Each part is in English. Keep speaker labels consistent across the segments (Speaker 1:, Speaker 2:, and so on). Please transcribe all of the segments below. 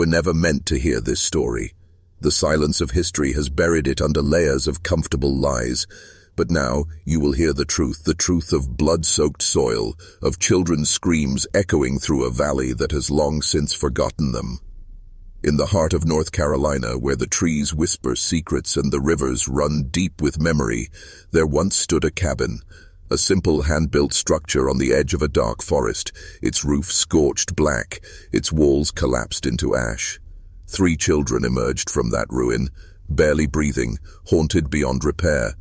Speaker 1: were never meant to hear this story. The silence of history has buried it under layers of comfortable lies. But now you will hear the truth of blood-soaked soil, of children's screams echoing through a valley that has long since forgotten them. In the heart of North Carolina, where the trees whisper secrets and the rivers run deep with memory, there once stood a cabin, a simple hand-built structure on the edge of a dark forest, its roof scorched black, its walls collapsed into ash. 3 children emerged from that ruin, barely breathing, haunted beyond repair.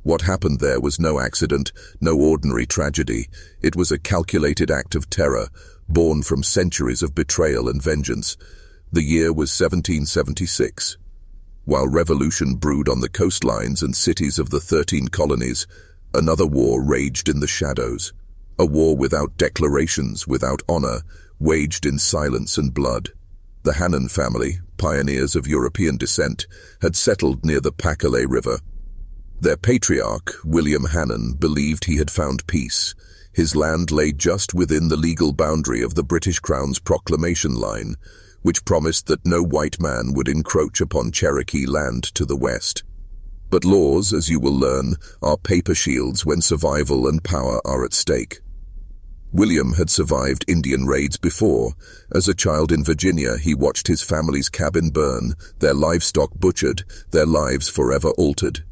Speaker 1: What happened there was no accident, no ordinary tragedy. It was a calculated act of terror, born from centuries of betrayal and vengeance. The year was 1776. While revolution brewed on the coastlines and cities of the 13 colonies, another war raged in the shadows. A war without declarations, without honor, waged in silence and blood. The Hannon family, pioneers of European descent, had settled near the Appalachia River. Their patriarch, William Hannon, believed he had found peace. His land lay just within the legal boundary of the British Crown's proclamation line, which promised that no white man would encroach upon Cherokee land to the west. But laws, as you will learn, are paper shields when survival and power are at stake. William had survived Indian raids before. As a child in Virginia, he watched his family's cabin burn, their livestock butchered, their lives forever altered.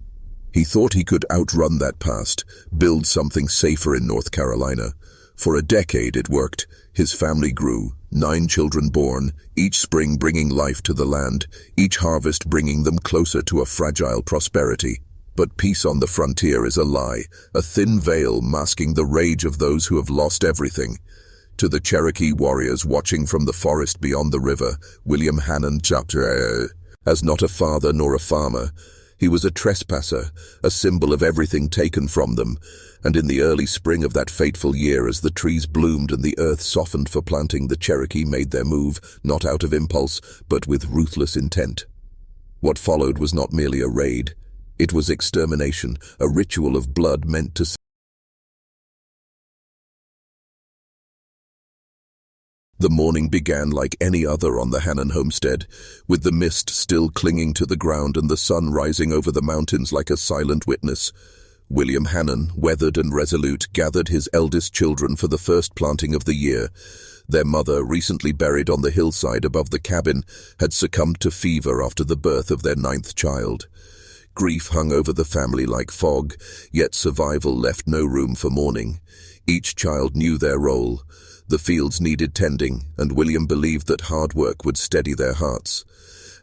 Speaker 1: He thought he could outrun that past, build something safer in North Carolina. For a decade it worked. His family grew, 9 children born, each spring bringing life to the land, each harvest bringing them closer to a fragile prosperity. But peace on the frontier is a lie, a thin veil masking the rage of those who have lost everything. To the Cherokee warriors watching from the forest beyond the river, William Hannon as not a father nor a farmer. He was a trespasser, a symbol of everything taken from them, and in the early spring of that fateful year, as the trees bloomed and the earth softened for planting, the Cherokee made their move, not out of impulse, but with ruthless intent. What followed was not merely a raid. It was extermination, a ritual of blood meant to The morning began like any other on the Hannon homestead, with the mist still clinging to the ground and the sun rising over the mountains like a silent witness. William Hannon, weathered and resolute, gathered his eldest children for the first planting of the year. Their mother, recently buried on the hillside above the cabin, had succumbed to fever after the birth of their 9th child. Grief hung over the family like fog, yet survival left no room for mourning. Each child knew their role. The fields needed tending, and William believed that hard work would steady their hearts.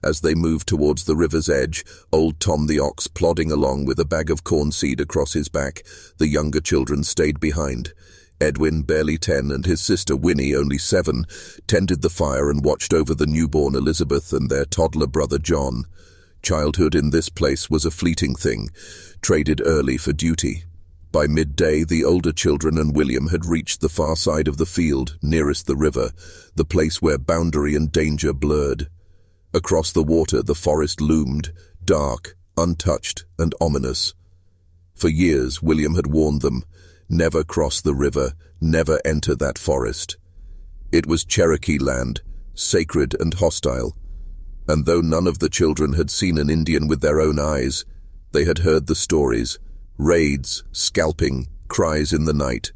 Speaker 1: As they moved towards the river's edge, old Tom the ox plodding along with a bag of corn seed across his back, the younger children stayed behind. Edwin, barely 10, and his sister Winnie, only 7, tended the fire and watched over the newborn Elizabeth and their toddler brother John. Childhood in this place was a fleeting thing, traded early for duty. By midday, the older children and William had reached the far side of the field, nearest the river, the place where boundary and danger blurred. Across the water, the forest loomed, dark, untouched, and ominous. For years, William had warned them, never cross the river, never enter that forest. It was Cherokee land, sacred and hostile. And though none of the children had seen an Indian with their own eyes, they had heard the stories. Raids, scalping, cries in the night.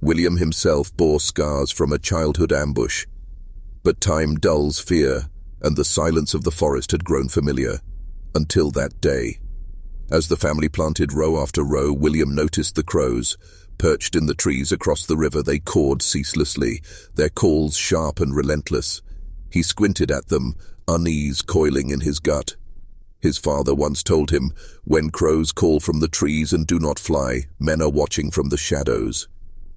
Speaker 1: William himself bore scars from a childhood ambush. But time dulls fear, and the silence of the forest had grown familiar. Until that day. As the family planted row after row, William noticed the crows. Perched in the trees across the river, they cawed ceaselessly, their calls sharp and relentless. He squinted at them, unease coiling in his gut. His father once told him, "When crows call from the trees and do not fly, men are watching from the shadows."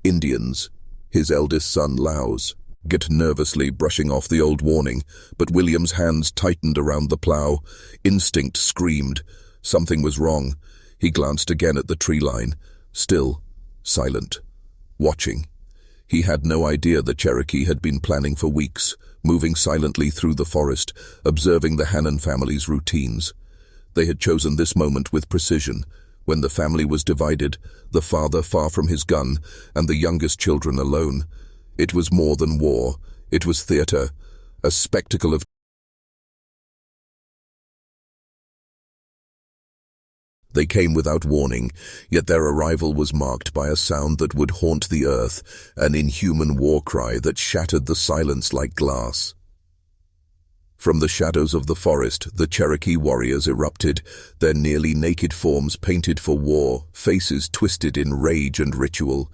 Speaker 1: Indians, his eldest son Laos, get nervously brushing off the old warning, but William's hands tightened around the plow. Instinct screamed. Something was wrong. He glanced again at the tree line. Still, silent, watching. He had no idea the Cherokee had been planning for weeks, moving silently through the forest, observing the Hannon family's routines. They had chosen this moment with precision, when the family was divided, the father far from his gun, and the youngest children alone. It was more than war. It was theater, a spectacle of... They came without warning, yet their arrival was marked by a sound that would haunt the earth, an inhuman war cry that shattered the silence like glass. From the shadows of the forest, the Cherokee warriors erupted, their nearly naked forms painted for war, faces twisted in rage and ritual.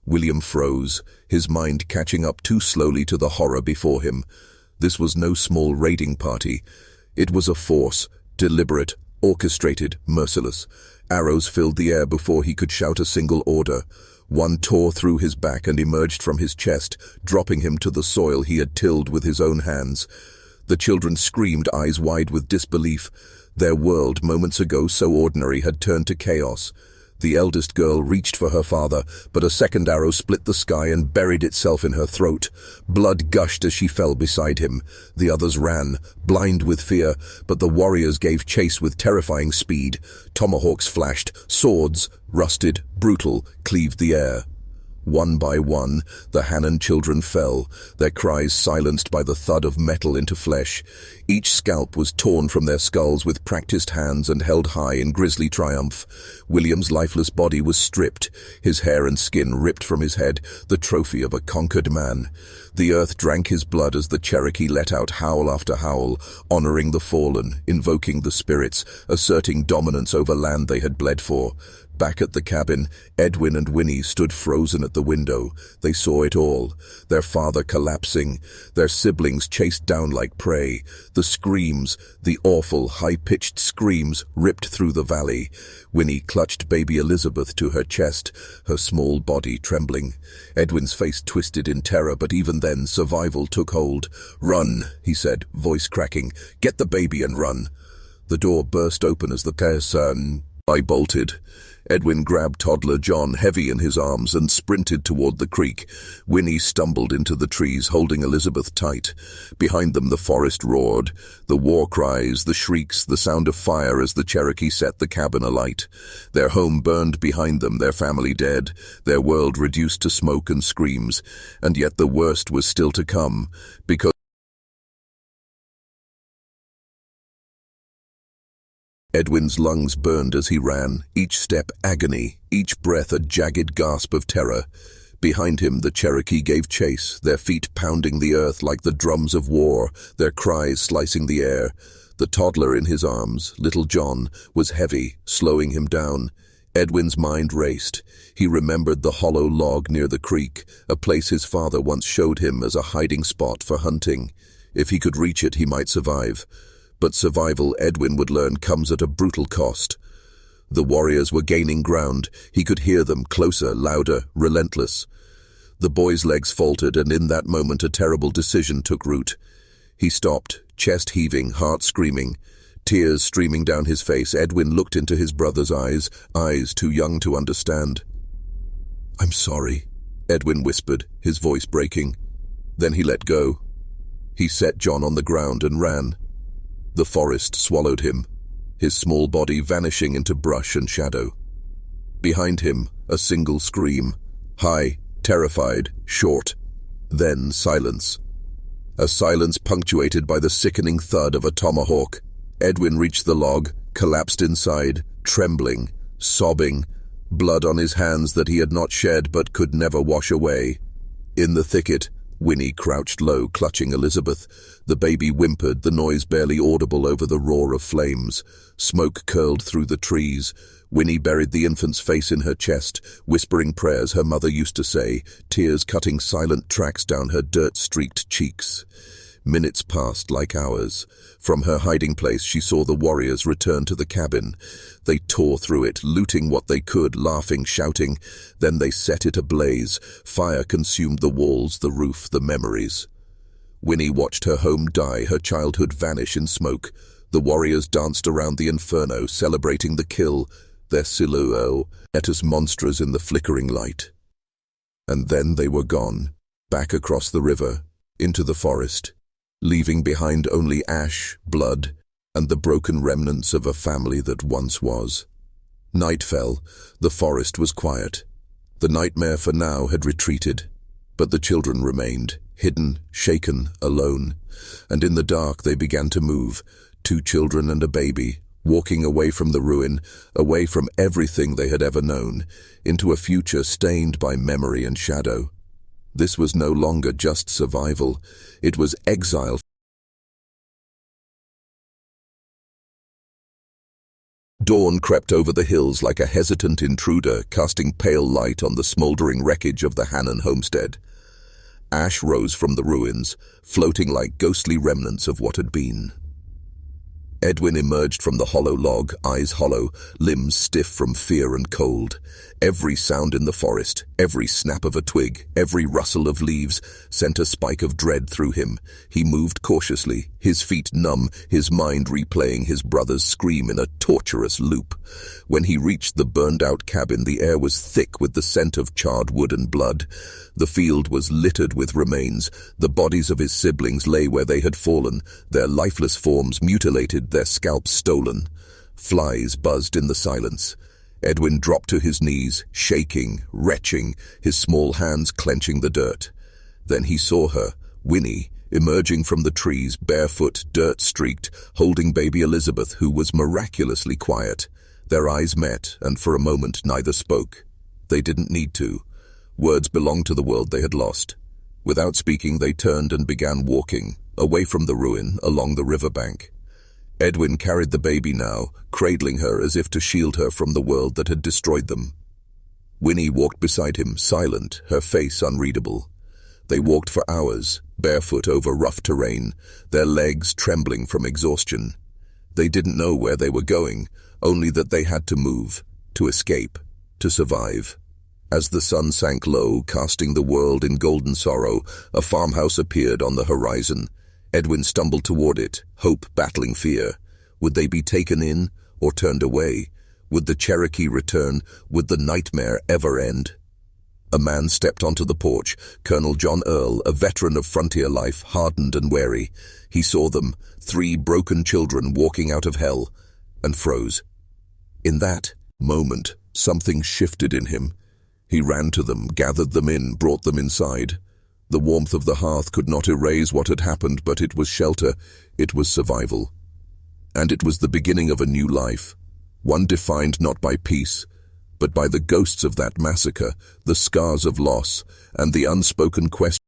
Speaker 1: William froze, his mind catching up too slowly to the horror before him. This was no small raiding party. It was a force, deliberate, orchestrated, merciless. Arrows filled the air before he could shout a single order. One tore through his back and emerged from his chest, dropping him to the soil he had tilled with his own hands. The children screamed, eyes wide with disbelief. Their world, moments ago so ordinary, had turned to chaos. The eldest girl reached for her father, but a second arrow split the sky and buried itself in her throat. Blood gushed as she fell beside him. The others ran, blind with fear, but the warriors gave chase with terrifying speed. Tomahawks flashed, swords, rusted, brutal, cleaved the air. One by one, the Hannon children fell, their cries silenced by the thud of metal into flesh. Each scalp was torn from their skulls with practiced hands and held high in grisly triumph. William's lifeless body was stripped, his hair and skin ripped from his head, the trophy of a conquered man. The earth drank his blood as the Cherokee let out howl after howl, honoring the fallen, invoking the spirits, asserting dominance over land they had bled for. Back at the cabin, Edwin and Winnie stood frozen at the window. They saw it all, their father collapsing, their siblings chased down like prey, the screams, the awful, high-pitched screams ripped through the valley. Winnie clutched baby Elizabeth to her chest, her small body trembling. Edwin's face twisted in terror, but even then survival took hold. "Run," he said, voice cracking. "Get the baby and run." The door burst open as the person I bolted. Edwin grabbed toddler John heavy in his arms and sprinted toward the creek. Winnie stumbled into the trees, holding Elizabeth tight. Behind them the forest roared, the war cries, the shrieks, the sound of fire as the Cherokee set the cabin alight. Their home burned behind them, their family dead, their world reduced to smoke and screams. And yet the worst was still to come, because Edwin's lungs burned as he ran, each step agony, each breath a jagged gasp of terror. Behind him the Cherokee gave chase, their feet pounding the earth like the drums of war, their cries slicing the air. The toddler in his arms, little John, was heavy, slowing him down. Edwin's mind raced. He remembered the hollow log near the creek, a place his father once showed him as a hiding spot for hunting. If he could reach it, he might survive. But survival, Edwin would learn, comes at a brutal cost. The warriors were gaining ground. He could hear them, closer, louder, relentless. The boy's legs faltered, and in that moment a terrible decision took root. He stopped, chest heaving, heart screaming. Tears streaming down his face, Edwin looked into his brother's eyes too young to understand. "I'm sorry," Edwin whispered, his voice breaking. Then he let go. He set John on the ground and ran. The forest swallowed him, his small body vanishing into brush and shadow. Behind him, a single scream, high, terrified, short. Then silence. A silence punctuated by the sickening thud of a tomahawk. Edwin reached the log, collapsed inside, trembling, sobbing, blood on his hands that he had not shed but could never wash away. In the thicket, Winnie crouched low, clutching Elizabeth. The baby whimpered, the noise barely audible over the roar of flames. Smoke curled through the trees. Winnie buried the infant's face in her chest, whispering prayers her mother used to say, tears cutting silent tracks down her dirt-streaked cheeks. Minutes passed like hours. From her hiding place she saw the warriors return to the cabin. They tore through it, looting what they could, laughing, shouting. Then they set it ablaze. Fire consumed the walls, the roof, the memories. Winnie watched her home die, her childhood vanish in smoke. The warriors danced around the inferno, celebrating the kill, their silhouettes monstrous in the flickering light. And then they were gone, back across the river, into the forest, leaving behind only ash, blood, and the broken remnants of a family that once was. Night fell. The forest was quiet. The nightmare for now had retreated, but the children remained, hidden, shaken, alone. And in the dark they began to move, 2 children and a baby, walking away from the ruin, away from everything they had ever known, into a future stained by memory and shadow. This was no longer just survival, it was exile. Dawn crept over the hills like a hesitant intruder, casting pale light on the smoldering wreckage of the Hannon homestead. Ash rose from the ruins, floating like ghostly remnants of what had been. Edwin emerged from the hollow log, eyes hollow, limbs stiff from fear and cold. Every sound in the forest, every snap of a twig, every rustle of leaves sent a spike of dread through him. He moved cautiously, his feet numb, his mind replaying his brother's scream in a torturous loop. When he reached the burned-out cabin, the air was thick with the scent of charred wood and blood. The field was littered with remains. The bodies of his siblings lay where they had fallen, their lifeless forms mutilated, their scalps stolen. Flies buzzed in the silence. Edwin dropped to his knees, shaking, retching, his small hands clenching the dirt. Then he saw her, Winnie, emerging from the trees, barefoot, dirt-streaked, holding baby Elizabeth, who was miraculously quiet. Their eyes met, and for a moment neither spoke. They didn't need to. Words belonged to the world they had lost. Without speaking, they turned and began walking, away from the ruin, along the riverbank. Edwin carried the baby now, cradling her as if to shield her from the world that had destroyed them. Winnie walked beside him, silent, her face unreadable. They walked for hours, barefoot over rough terrain, their legs trembling from exhaustion. They didn't know where they were going, only that they had to move, to escape, to survive. As the sun sank low, casting the world in golden sorrow, a farmhouse appeared on the horizon. Edwin stumbled toward it, hope battling fear. Would they be taken in or turned away? Would the Cherokee return? Would the nightmare ever end? A man stepped onto the porch, Colonel John Earl, a veteran of frontier life, hardened and wary. He saw them, 3 broken children walking out of hell, and froze. In that moment, something shifted in him. He ran to them, gathered them in, brought them inside. The warmth of the hearth could not erase what had happened, but it was shelter, it was survival. And it was the beginning of a new life, one defined not by peace, but by the ghosts of that massacre, the scars of loss, and the unspoken question.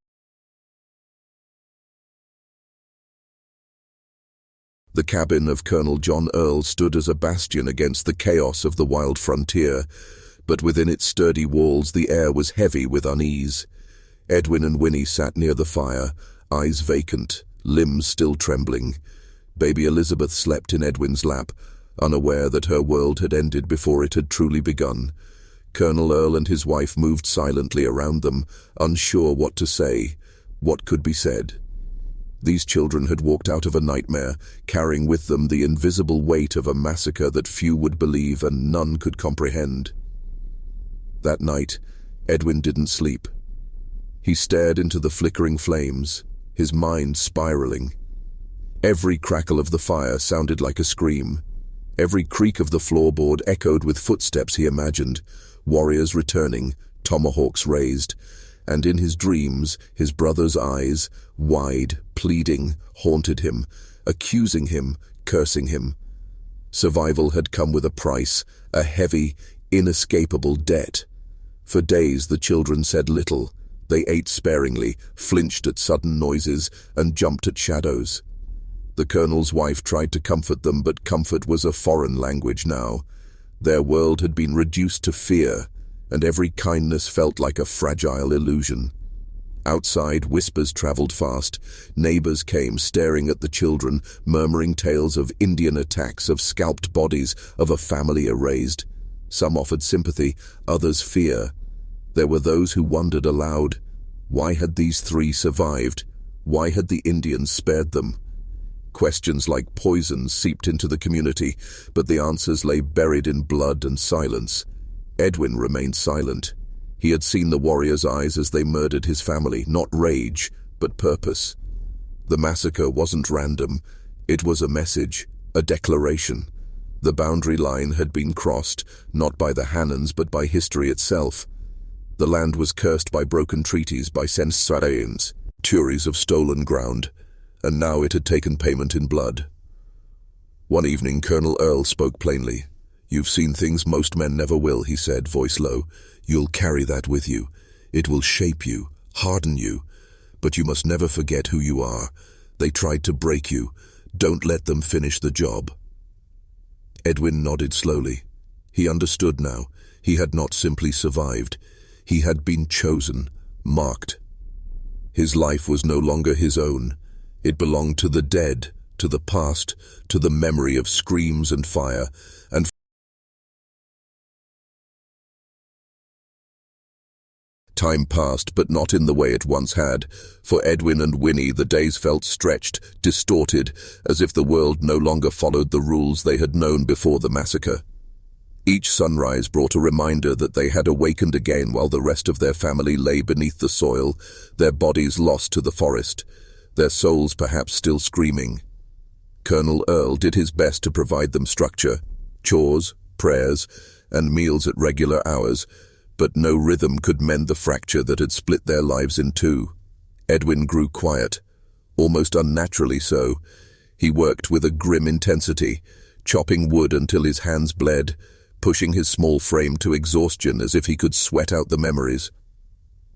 Speaker 1: The cabin of Colonel John Earl stood as a bastion against the chaos of the wild frontier, but within its sturdy walls the air was heavy with unease. Edwin and Winnie sat near the fire, eyes vacant, limbs still trembling. Baby Elizabeth slept in Edwin's lap, unaware that her world had ended before it had truly begun. Colonel Earl and his wife moved silently around them, unsure what to say, what could be said. These children had walked out of a nightmare, carrying with them the invisible weight of a massacre that few would believe and none could comprehend. That night, Edwin didn't sleep. He stared into the flickering flames, his mind spiraling. Every crackle of the fire sounded like a scream. Every creak of the floorboard echoed with footsteps he imagined, warriors returning, tomahawks raised, and in his dreams, his brother's eyes, wide, pleading, haunted him, accusing him, cursing him. Survival had come with a price, a heavy, inescapable debt. For days the children said little. They ate sparingly, flinched at sudden noises, and jumped at shadows. The colonel's wife tried to comfort them, but comfort was a foreign language now. Their world had been reduced to fear, and every kindness felt like a fragile illusion. Outside, whispers traveled fast. Neighbors came, staring at the children, murmuring tales of Indian attacks, of scalped bodies, of a family erased. Some offered sympathy, others fear. There were those who wondered aloud, why had these 3 survived? Why had the Indians spared them? Questions like poison seeped into the community, but the answers lay buried in blood and silence. Edwin remained silent. He had seen the warriors' eyes as they murdered his family, not rage, but purpose. The massacre wasn't random. It was a message, a declaration. The boundary line had been crossed, not by the Hannons, but by history itself. The land was cursed by broken treaties, by Sinister. tueries of stolen ground, and now it had taken payment in blood. One evening, Colonel Earl spoke plainly. "You've seen things most men never will," he said, voice low. "You'll carry that with you. It will shape you, harden you. But you must never forget who you are. They tried to break you. Don't let them finish the job." Edwin nodded slowly. He understood now. He had not simply survived. He had been chosen, marked. His life was no longer his own. It belonged to the dead, to the past, to the memory of screams and fire, and time passed, but not in the way it once had. For Edwin and Winnie, the days felt stretched, distorted, as if the world no longer followed the rules they had known before the massacre. Each sunrise brought a reminder that they had awakened again while the rest of their family lay beneath the soil, their bodies lost to the forest, their souls perhaps still screaming. Colonel Earl did his best to provide them structure, chores, prayers, and meals at regular hours, but no rhythm could mend the fracture that had split their lives in two. Edwin grew quiet, almost unnaturally so. He worked with a grim intensity, chopping wood until his hands bled, pushing his small frame to exhaustion as if he could sweat out the memories.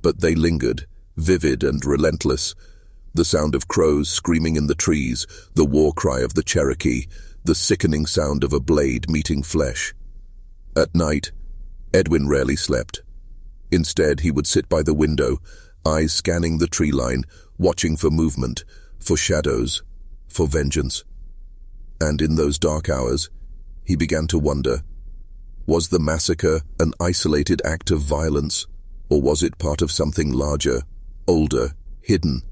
Speaker 1: But they lingered, vivid and relentless. The sound of crows screaming in the trees, the war cry of the Cherokee, the sickening sound of a blade meeting flesh. At night, Edwin rarely slept. Instead, he would sit by the window, eyes scanning the tree line, watching for movement, for shadows, for vengeance. And in those dark hours, he began to wonder, was the massacre an isolated act of violence, or was it part of something larger, older, hidden?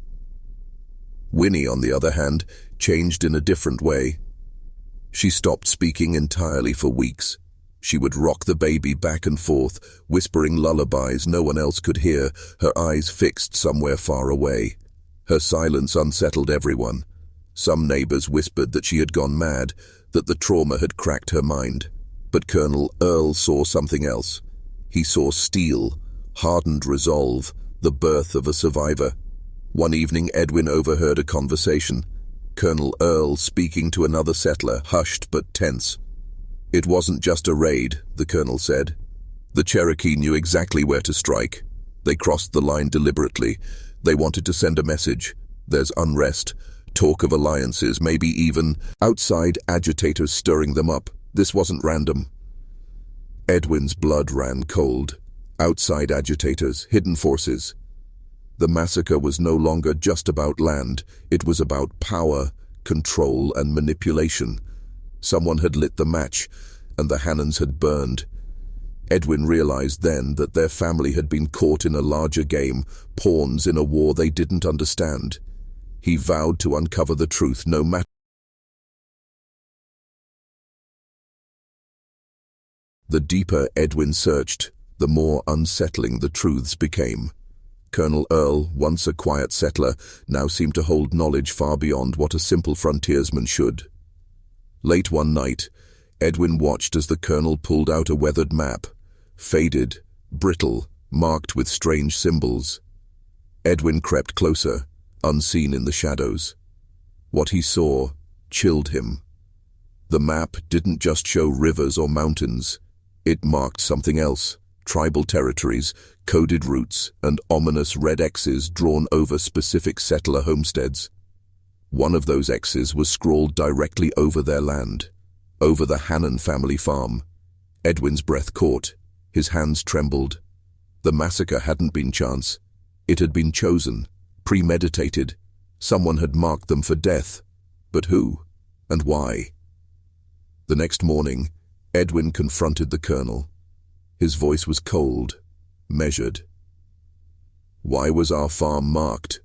Speaker 1: Winnie, on the other hand, changed in a different way. She stopped speaking entirely for weeks. She would rock the baby back and forth, whispering lullabies no one else could hear, her eyes fixed somewhere far away. Her silence unsettled everyone. Some neighbors whispered that she had gone mad, that the trauma had cracked her mind. But Colonel Earl saw something else. He saw steel, hardened resolve, the birth of a survivor. One evening, Edwin overheard a conversation. Colonel Earl speaking to another settler, hushed but tense. "It wasn't just a raid," the colonel said. "The Cherokee knew exactly where to strike. They crossed the line deliberately. They wanted to send a message. There's unrest, talk of alliances, maybe even outside agitators stirring them up. This wasn't random." Edwin's blood ran cold. Outside agitators, hidden forces. The massacre was no longer just about land. It was about power, control, and manipulation. Someone had lit the match, and the Hannons had burned. Edwin realized then that their family had been caught in a larger game, pawns in a war they didn't understand. He vowed to uncover the truth no matter. The deeper Edwin searched, the more unsettling the truths became. Colonel Earl, once a quiet settler, now seemed to hold knowledge far beyond what a simple frontiersman should. Late one night, Edwin watched as the colonel pulled out a weathered map, faded, brittle, marked with strange symbols. Edwin crept closer, unseen in the shadows. What he saw chilled him. The map didn't just show rivers or mountains. It marked something else, tribal territories, coded routes, and ominous red X's drawn over specific settler homesteads. One of those X's was scrawled directly over their land, over the Hannon family farm. Edwin's breath caught, his hands trembled. The massacre hadn't been chance. It had been chosen, premeditated. Someone had marked them for death. But who? And why? The next morning, Edwin confronted the colonel. His voice was cold, measured. "Why was our farm marked?"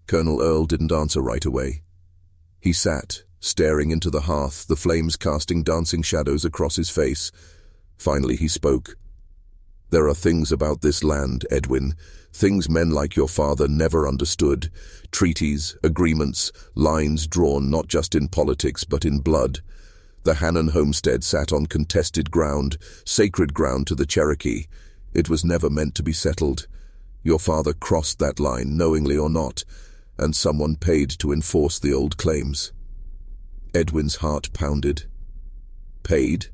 Speaker 1: Colonel Earl didn't answer right away. He sat, staring into the hearth, the flames casting dancing shadows across his face. Finally he spoke. "There are things about this land, Edwin, things men like your father never understood. Treaties, agreements, lines drawn not just in politics but in blood. The Hannon homestead sat on contested ground, sacred ground to the Cherokee. It was never meant to be settled. Your father crossed that line, knowingly or not, and someone paid to enforce the old claims. Edwin's heart pounded. Paid?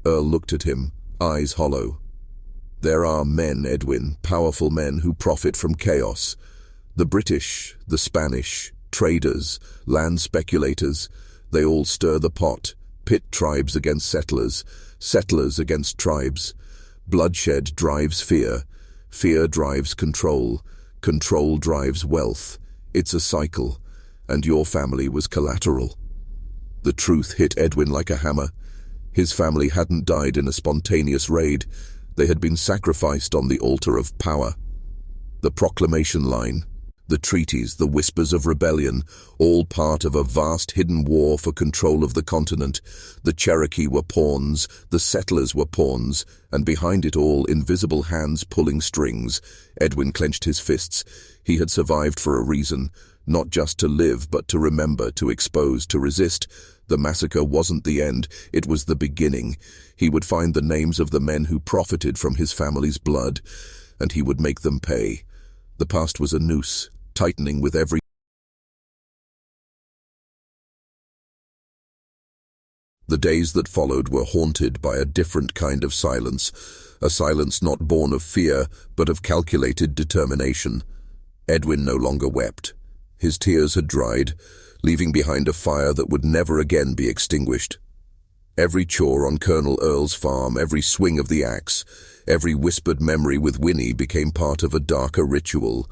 Speaker 1: Earl looked at him, eyes hollow. There are men, Edwin, powerful men who profit from chaos. The British, the Spanish, traders, land speculators, they all stir the pot, pit tribes against settlers, settlers against tribes. Bloodshed drives fear, fear drives control, control drives wealth. It's a cycle, and your family was collateral. The truth hit Edwin like a hammer. His family hadn't died in a spontaneous raid. They had been sacrificed on the altar of power. The proclamation line, the treaties, the whispers of rebellion, all part of a vast hidden war for control of the continent. The Cherokee were pawns, the settlers were pawns, and behind it all, invisible hands pulling strings. Edwin clenched his fists. He had survived for a reason, not just to live, but to remember, to expose, to resist. The massacre wasn't the end, it was the beginning. He would find the names of the men who profited from his family's blood, and he would make them pay. The past was a noose, tightening with every... The days that followed were haunted by a different kind of silence, a silence not born of fear, but of calculated determination. Edwin no longer wept. His tears had dried, leaving behind a fire that would never again be extinguished. Every chore on Colonel Earl's farm, every swing of the axe, every whispered memory with Winnie became part of a darker ritual,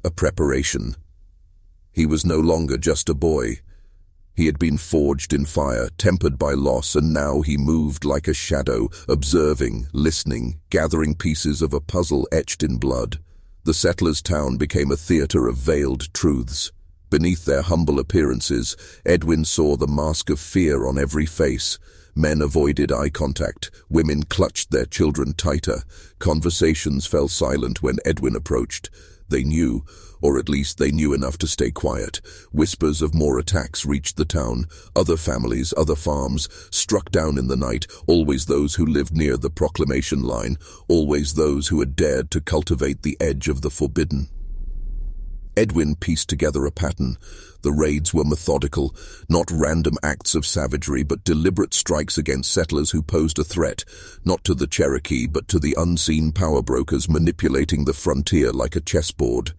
Speaker 1: a preparation. He was no longer just a boy. He had been forged in fire, tempered by loss, and now he moved like a shadow, observing, listening, gathering pieces of a puzzle etched in blood. The settlers' town became a theater of veiled truths. Beneath their humble appearances, Edwin saw the mask of fear on every face. Men avoided eye contact, women clutched their children tighter. Conversations fell silent when Edwin approached. They knew, or at least they knew enough to stay quiet. Whispers of more attacks reached the town. Other families, other farms, struck down in the night, always those who lived near the proclamation line, always those who had dared to cultivate the edge of the forbidden. Edwin pieced together a pattern. The raids were methodical, not random acts of savagery, but deliberate strikes against settlers who posed a threat, not to the Cherokee, but to the unseen power brokers manipulating the frontier like a chessboard.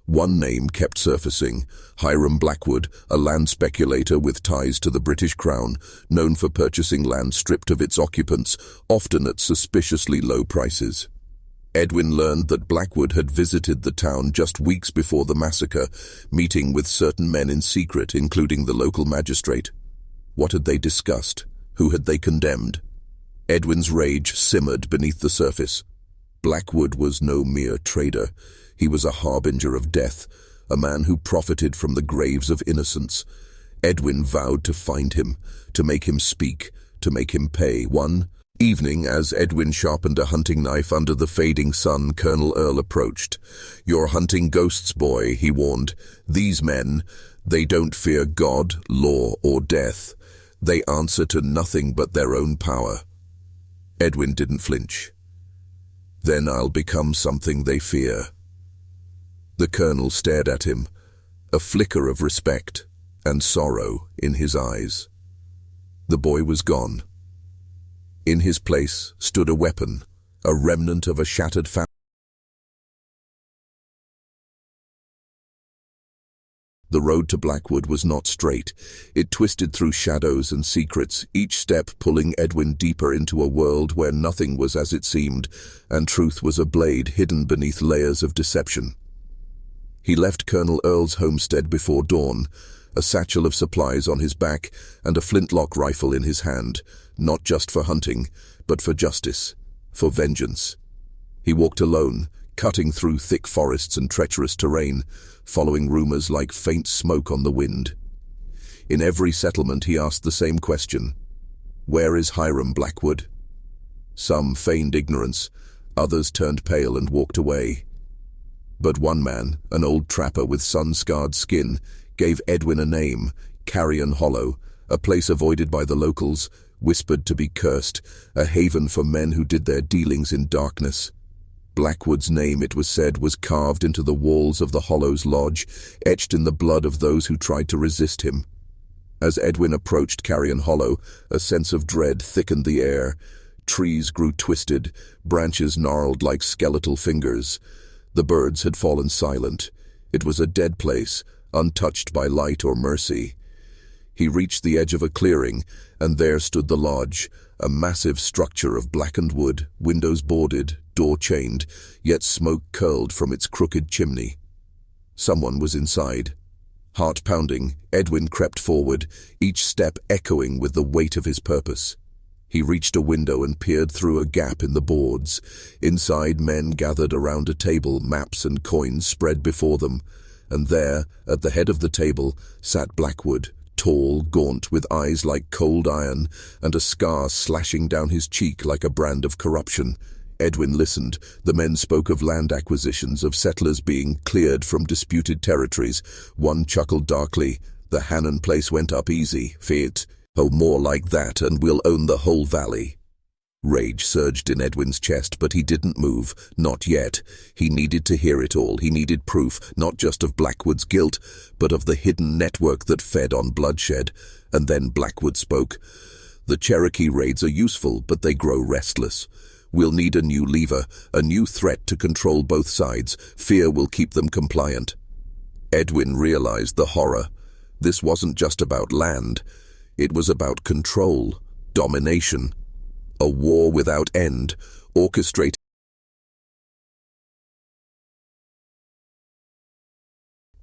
Speaker 1: One name kept surfacing: Hiram Blackwood, a land speculator with ties to the British Crown, known for purchasing land stripped of its occupants, often at suspiciously low prices. Edwin learned that Blackwood had visited the town just weeks before the massacre, meeting with certain men in secret, including the local magistrate. What had they discussed? Who had they condemned? Edwin's rage simmered beneath the surface. Blackwood was no mere trader. He was a harbinger of death, a man who profited from the graves of innocents. Edwin vowed to find him, to make him speak, to make him pay. One evening, as Edwin sharpened a hunting knife under the fading sun, Colonel Earl approached. "You're hunting ghosts, boy," he warned. "These men, they don't fear God, law, or death. They answer to nothing but their own power." Edwin didn't flinch. "Then I'll become something they fear." The colonel stared at him, a flicker of respect and sorrow in his eyes. The boy was gone. In his place stood a weapon, a remnant of a shattered family. The road to Blackwood was not straight. It twisted through shadows and secrets, each step pulling Edwin deeper into a world where nothing was as it seemed, and truth was a blade hidden beneath layers of deception. He left Colonel Earl's homestead before dawn, a satchel of supplies on his back and a flintlock rifle in his hand, not just for hunting, but for justice, for vengeance. He walked alone, cutting through thick forests and treacherous terrain, following rumors like faint smoke on the wind. In every settlement he asked the same question: "Where is Hiram Blackwood?" Some feigned ignorance, others turned pale and walked away. But one man, an old trapper with sun-scarred skin, gave Edwin a name: Carrion Hollow, a place avoided by the locals, whispered to be cursed, a haven for men who did their dealings in darkness. Blackwood's name, it was said, was carved into the walls of the Hollows Lodge, etched in the blood of those who tried to resist him. As Edwin approached Carrion Hollow, a sense of dread thickened the air. Trees grew twisted, branches gnarled like skeletal fingers. The birds had fallen silent. It was a dead place, untouched by light or mercy. He reached the edge of a clearing, and there stood the lodge, a massive structure of blackened wood, windows boarded, door chained, yet smoke curled from its crooked chimney. Someone was inside. Heart pounding, Edwin crept forward, each step echoing with the weight of his purpose. He reached a window and peered through a gap in the boards. Inside, men gathered around a table, maps and coins spread before them. And there, at the head of the table, sat Blackwood, tall, gaunt, with eyes like cold iron, and a scar slashing down his cheek like a brand of corruption. Edwin listened. The men spoke of land acquisitions, of settlers being cleared from disputed territories. One chuckled darkly. "The Hannon place went up easy, Fiat. Oh, more like that, and we'll own the whole valley." Rage surged in Edwin's chest, but he didn't move. Not yet. He needed to hear it all. He needed proof, not just of Blackwood's guilt, but of the hidden network that fed on bloodshed. And then Blackwood spoke. "The Cherokee raids are useful, but they grow restless. We'll need a new lever, a new threat to control both sides. Fear will keep them compliant." Edwin realized the horror. This wasn't just about land. It was about control, domination. A war without end, orchestrated.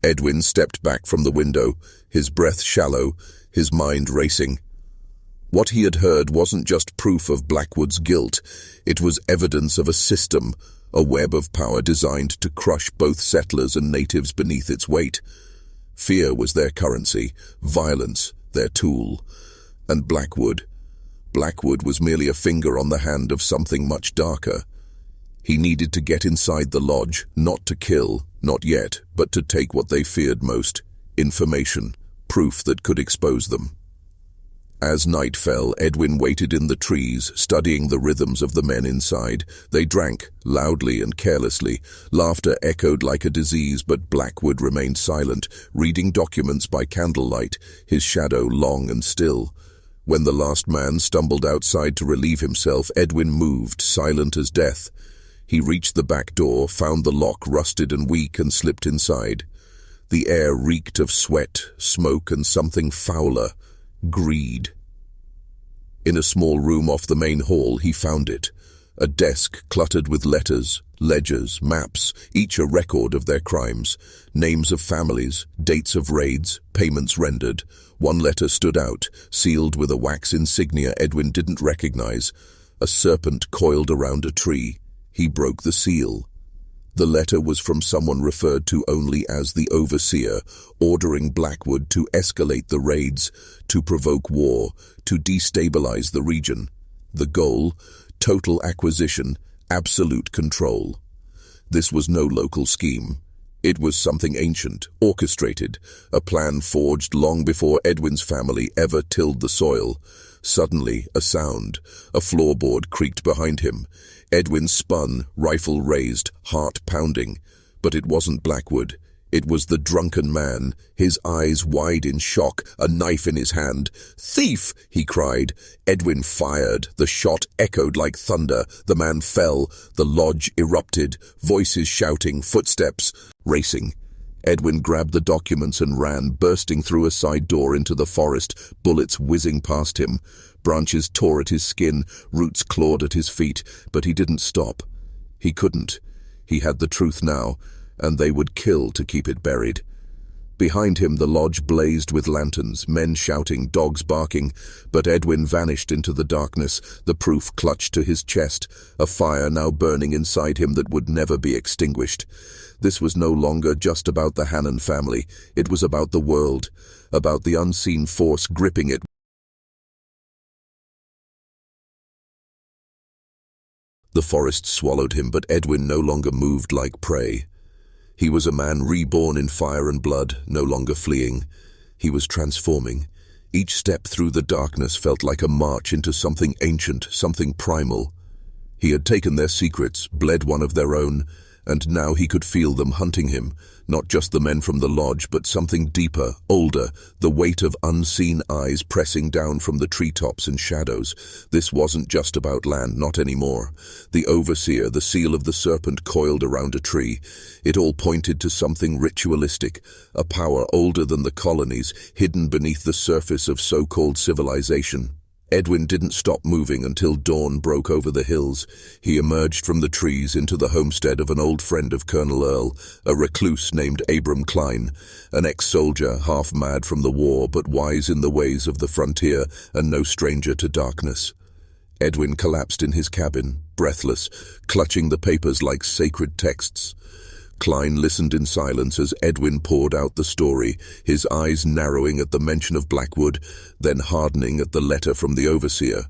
Speaker 1: Edwin stepped back from the window, his breath shallow, his mind racing. What he had heard wasn't just proof of Blackwood's guilt. It was evidence of a system, a web of power designed to crush both settlers and natives beneath its weight. Fear was their currency, violence their tool. And Blackwood was merely a finger on the hand of something much darker. He needed to get inside the lodge, not to kill, not yet, but to take what they feared most: information, proof that could expose them. As night fell, Edwin waited in the trees, studying the rhythms of the men inside. They drank, loudly and carelessly. Laughter echoed like a disease, but Blackwood remained silent, reading documents by candlelight, his shadow long and still. When the last man stumbled outside to relieve himself, Edwin moved, silent as death. He reached the back door, found the lock rusted and weak, and slipped inside. The air reeked of sweat, smoke, and something fouler: greed. In a small room off the main hall, he found it. A desk cluttered with letters, ledgers, maps, each a record of their crimes. Names of families, dates of raids, payments rendered. One letter stood out, sealed with a wax insignia Edwin didn't recognize. A serpent coiled around a tree. He broke the seal. The letter was from someone referred to only as the Overseer, ordering Blackwood to escalate the raids, to provoke war, to destabilize the region. The goal: total acquisition, absolute control. This was no local scheme. It was something ancient, orchestrated, a plan forged long before Edwin's family ever tilled the soil. Suddenly, a sound. A floorboard creaked behind him. Edwin spun, rifle raised, heart pounding. But it wasn't Blackwood. It was the drunken man, his eyes wide in shock, a knife in his hand. "Thief!" he cried. Edwin fired. The shot echoed like thunder. The man fell. The lodge erupted, voices shouting, footsteps racing. Edwin grabbed the documents and ran, bursting through a side door into the forest, bullets whizzing past him. Branches tore at his skin, roots clawed at his feet, but he didn't stop. He couldn't. He had the truth now, and they would kill to keep it buried. Behind him the lodge blazed with lanterns, men shouting, dogs barking, but Edwin vanished into the darkness, the proof clutched to his chest, a fire now burning inside him that would never be extinguished. This was no longer just about the Hannon family. It was about the world, about the unseen force gripping it. The forest swallowed him, but Edwin no longer moved like prey. He was a man reborn in fire and blood, no longer fleeing. He was transforming. Each step through the darkness felt like a march into something ancient, something primal. He had taken their secrets, bled one of their own, and now he could feel them hunting him, not just the men from the lodge, but something deeper, older, the weight of unseen eyes pressing down from the treetops and shadows. This wasn't just about land, not anymore. The overseer, the seal of the serpent coiled around a tree. It all pointed to something ritualistic, a power older than the colonies, hidden beneath the surface of so-called civilization. Edwin didn't stop moving until dawn broke over the hills. He emerged from the trees into the homestead of an old friend of Colonel Earl, a recluse named Abram Klein, an ex-soldier, half mad from the war but wise in the ways of the frontier and no stranger to darkness. Edwin collapsed in his cabin, breathless, clutching the papers like sacred texts. Klein listened in silence as Edwin poured out the story, his eyes narrowing at the mention of Blackwood, then hardening at the letter from the overseer.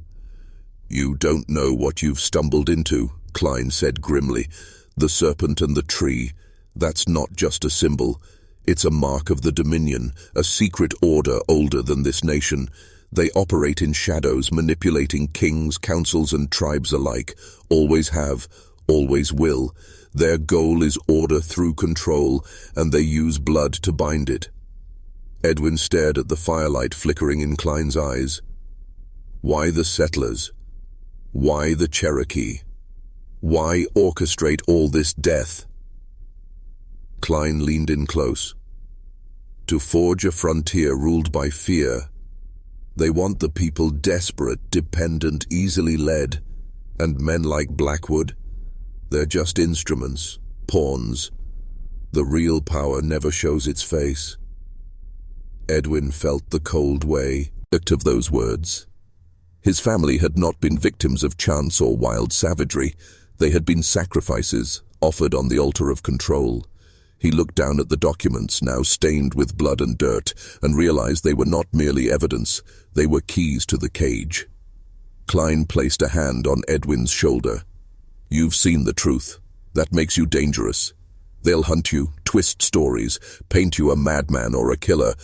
Speaker 1: "You don't know what you've stumbled into," Klein said grimly. "The serpent and the tree, that's not just a symbol. It's a mark of the Dominion, a secret order older than this nation. They operate in shadows, manipulating kings, councils, and tribes alike. Always have, always will. Their goal is order through control, and they use blood to bind it." Edwin stared at the firelight flickering in Klein's eyes. Why the settlers? Why the Cherokee? Why orchestrate all this death? Klein leaned in close. To forge a frontier ruled by fear. They want the people desperate, dependent, easily led, and men like Blackwood, they're just instruments, pawns. The real power never shows its face. Edwin felt the cold weight of those words. His family had not been victims of chance or wild savagery. They had been sacrifices, offered on the altar of control. He looked down at the documents, now stained with blood and dirt, and realized they were not merely evidence, they were keys to the cage. Klein placed a hand on Edwin's shoulder. "You've seen the truth. That makes you dangerous. They'll hunt you, twist stories, paint you a madman or a killer.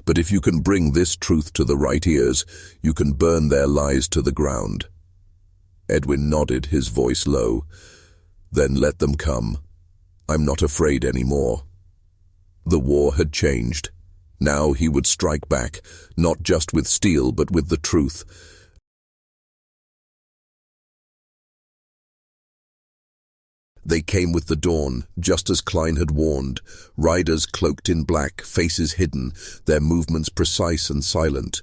Speaker 1: But if you can bring this truth to the right ears, you can burn their lies to the ground." Edwin nodded, his voice low. "Then let them come. I'm not afraid anymore." The war had changed. Now he would strike back, not just with steel, but with the truth. They came with the dawn, just as Klein had warned. Riders cloaked in black, faces hidden, their movements precise and silent.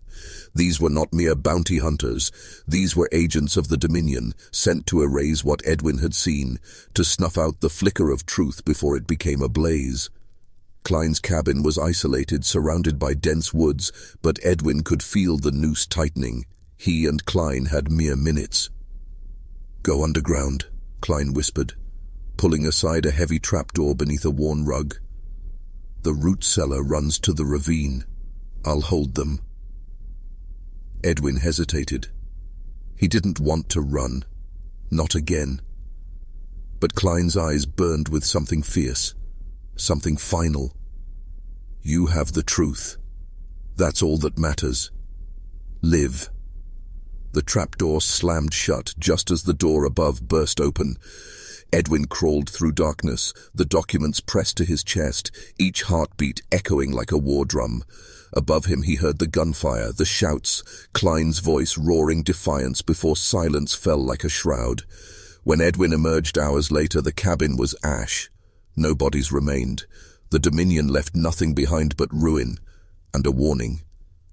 Speaker 1: These were not mere bounty hunters. These were agents of the Dominion, sent to erase what Edwin had seen, to snuff out the flicker of truth before it became a blaze. Klein's cabin was isolated, surrounded by dense woods, but Edwin could feel the noose tightening. He and Klein had mere minutes. "Go underground," Klein whispered, pulling aside a heavy trapdoor beneath a worn rug. "The root cellar runs to the ravine. I'll hold them." Edwin hesitated. He didn't want to run. Not again. But Klein's eyes burned with something fierce, something final. "You have the truth. That's all that matters. Live." The trapdoor slammed shut just as the door above burst open. Edwin crawled through darkness, the documents pressed to his chest, each heartbeat echoing like a war drum. Above him he heard the gunfire, the shouts, Klein's voice roaring defiance before silence fell like a shroud. When Edwin emerged hours later, the cabin was ash. No bodies remained. The Dominion left nothing behind but ruin and a warning.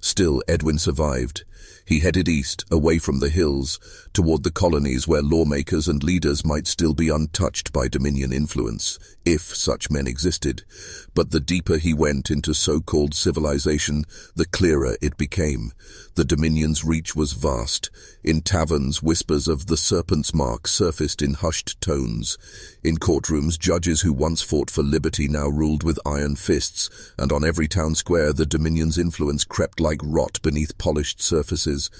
Speaker 1: Still, Edwin survived. He headed east, away from the hills, toward the colonies where lawmakers and leaders might still be untouched by Dominion influence, if such men existed. But the deeper he went into so-called civilization, the clearer it became. The Dominion's reach was vast. In taverns, whispers of the serpent's mark surfaced in hushed tones. In courtrooms, judges who once fought for liberty now ruled with iron fists, and on every town square the Dominion's influence crept like rot beneath polished surfaces.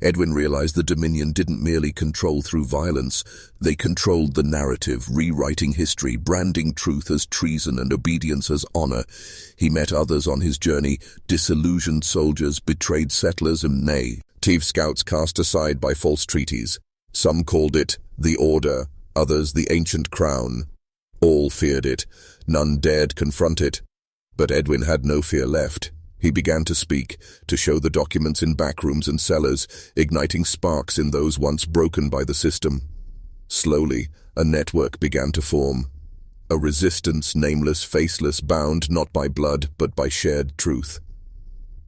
Speaker 1: Edwin realized the Dominion didn't merely control through violence, they controlled the narrative, rewriting history, branding truth as treason and obedience as honor. He met others on his journey, disillusioned soldiers, betrayed settlers, and native scouts cast aside by false treaties. Some called it The order, others the ancient crown. All feared it, none dared confront it. But Edwin had no fear left. He began to speak, to show the documents in backrooms and cellars, igniting sparks in those once broken by the system. Slowly, a network began to form. A resistance, nameless, faceless, bound not by blood, but by shared truth.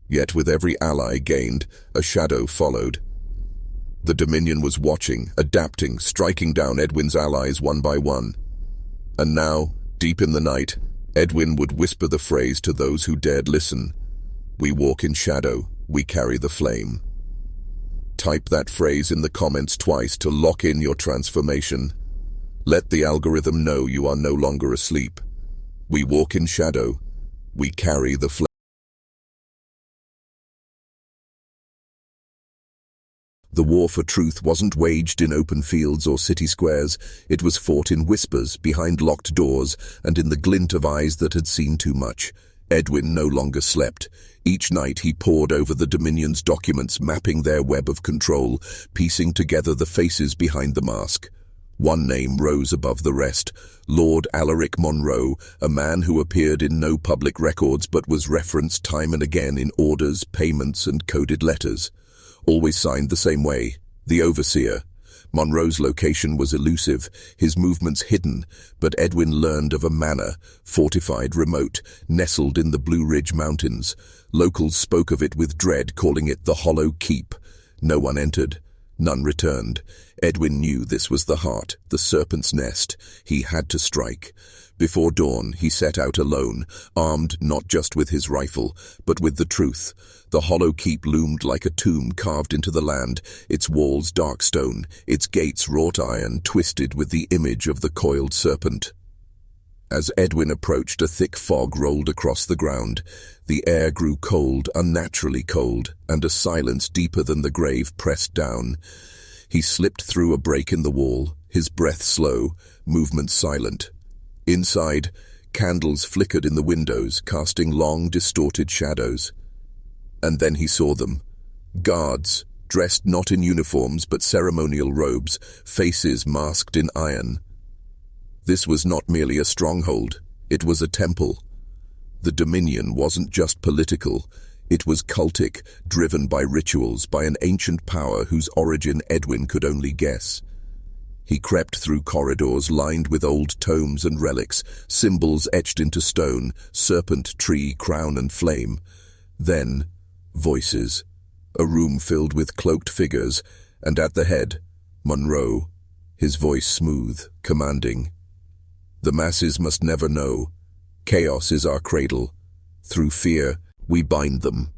Speaker 1: Yet with every ally gained, a shadow followed. The Dominion was watching, adapting, striking down Edwin's allies one by one. And now, deep in the night, Edwin would whisper the phrase to those who dared listen. We walk in shadow, we carry the flame. Type that phrase in the comments twice to lock in your transformation. Let the algorithm know you are no longer asleep. We walk in shadow, we carry the flame. The war for truth wasn't waged in open fields or city squares. It was fought in whispers, behind locked doors, and in the glint of eyes that had seen too much. Edwin no longer slept. Each night he pored over the Dominion's documents, mapping their web of control, piecing together the faces behind the mask. One name rose above the rest, Lord Alaric Monroe, a man who appeared in no public records but was referenced time and again in orders, payments, and coded letters. Always signed the same way, the Overseer. Monroe's location was elusive, his movements hidden, but Edwin learned of a manor, fortified, remote, nestled in the Blue Ridge Mountains. Locals spoke of it with dread, calling it the Hollow Keep. No one entered. None returned. Edwin knew this was the heart, the serpent's nest. He had to strike. Before dawn, he set out alone, armed not just with his rifle, but with the truth. The Hollow Keep loomed like a tomb carved into the land, its walls dark stone, its gates wrought iron, twisted with the image of the coiled serpent. As Edwin approached, a thick fog rolled across the ground. The air grew cold, unnaturally cold, and a silence deeper than the grave pressed down. He slipped through a break in the wall, his breath slow, movement silent. Inside, candles flickered in the windows, casting long, distorted shadows. And then he saw them. Guards, dressed not in uniforms but ceremonial robes, faces masked in iron. This was not merely a stronghold, it was a temple. The Dominion wasn't just political, it was cultic, driven by rituals, by an ancient power whose origin Edwin could only guess. He crept through corridors lined with old tomes and relics, symbols etched into stone, serpent, tree, crown, and flame. Then, voices. A room filled with cloaked figures, and at the head, Monroe, his voice smooth, commanding. The masses must never know. Chaos is our cradle. Through fear, we bind them.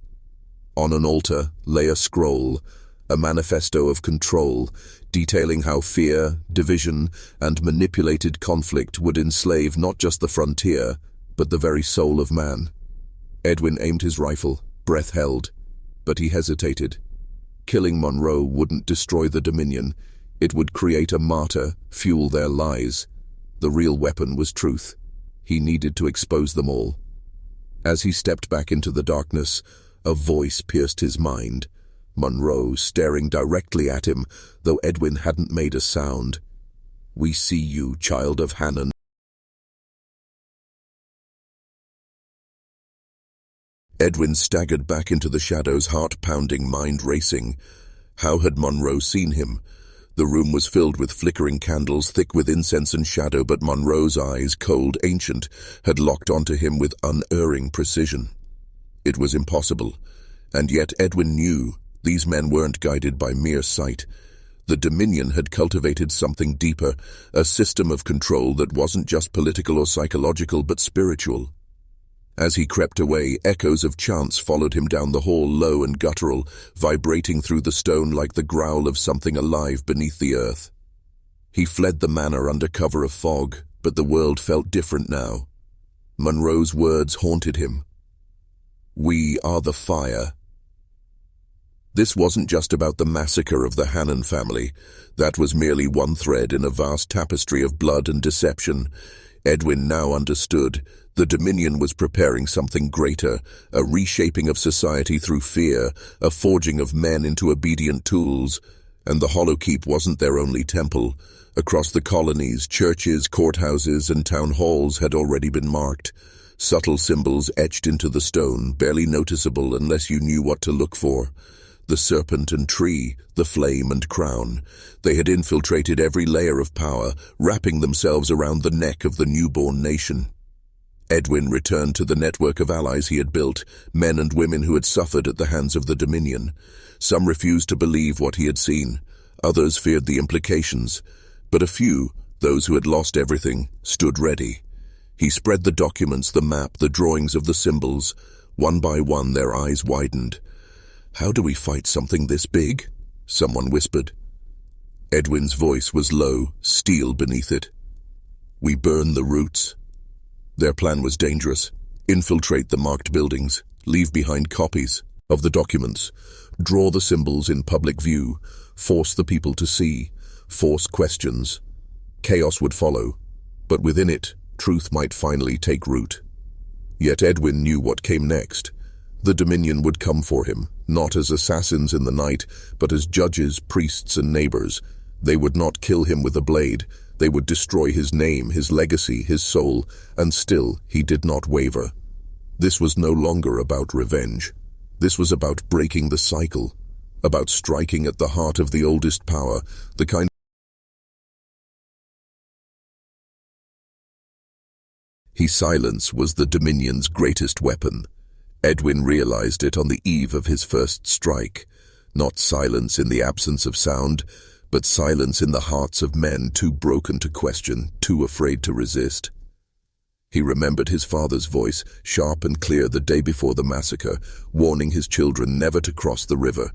Speaker 1: On an altar lay a scroll, a manifesto of control, detailing how fear, division, and manipulated conflict would enslave not just the frontier, but the very soul of man. Edwin aimed his rifle, breath held, but he hesitated. Killing Monroe wouldn't destroy the Dominion. It would create a martyr, fuel their lies. The real weapon was truth. He needed to expose them all. As he stepped back into the darkness, a voice pierced his mind. Monroe staring directly at him, though Edwin hadn't made a sound. "We see you, child of Hannon." Edwin staggered back into the shadows, heart pounding, mind racing. How had Monroe seen him? The room was filled with flickering candles, thick with incense and shadow, but Monroe's eyes, cold, ancient, had locked onto him with unerring precision. It was impossible, and yet Edwin knew these men weren't guided by mere sight. The Dominion had cultivated something deeper, a system of control that wasn't just political or psychological, but spiritual. As he crept away, echoes of chants followed him down the hall, low and guttural, vibrating through the stone like the growl of something alive beneath the earth. He fled the manor under cover of fog, but the world felt different now. Monroe's words haunted him. "We are the fire." This wasn't just about the massacre of the Hannon family. That was merely one thread in a vast tapestry of blood and deception. Edwin now understood. The Dominion was preparing something greater, a reshaping of society through fear, a forging of men into obedient tools. And the Hollow Keep wasn't their only temple. Across the colonies, churches, courthouses, and town halls had already been marked. Subtle symbols etched into the stone, barely noticeable unless you knew what to look for. The serpent and tree, the flame and crown. They had infiltrated every layer of power, wrapping themselves around the neck of the newborn nation. Edwin returned to the network of allies he had built, men and women who had suffered at the hands of the Dominion. Some refused to believe what he had seen. Others feared the implications. But a few, those who had lost everything, stood ready. He spread the documents, the map, the drawings of the symbols. One by one, their eyes widened. "How do we fight something this big?" someone whispered. Edwin's voice was low, steel beneath it. "We burn the roots." Their plan was dangerous. Infiltrate the marked buildings, leave behind copies of the documents, draw the symbols in public view, force the people to see, force questions. Chaos would follow, but within it, truth might finally take root. Yet Edwin knew what came next. The Dominion would come for him, not as assassins in the night, but as judges, priests, and neighbors. They would not kill him with a blade. They would destroy his name, his legacy, his soul, and still he did not waver. This was no longer about revenge. This was about breaking the cycle, about striking at the heart of the oldest power, the kind. His silence was the Dominion's greatest weapon. Edwin realized it on the eve of his first strike. Not silence in the absence of sound, but silence in the hearts of men too broken to question, too afraid to resist. He remembered his father's voice, sharp and clear the day before the massacre, warning his children never to cross the river.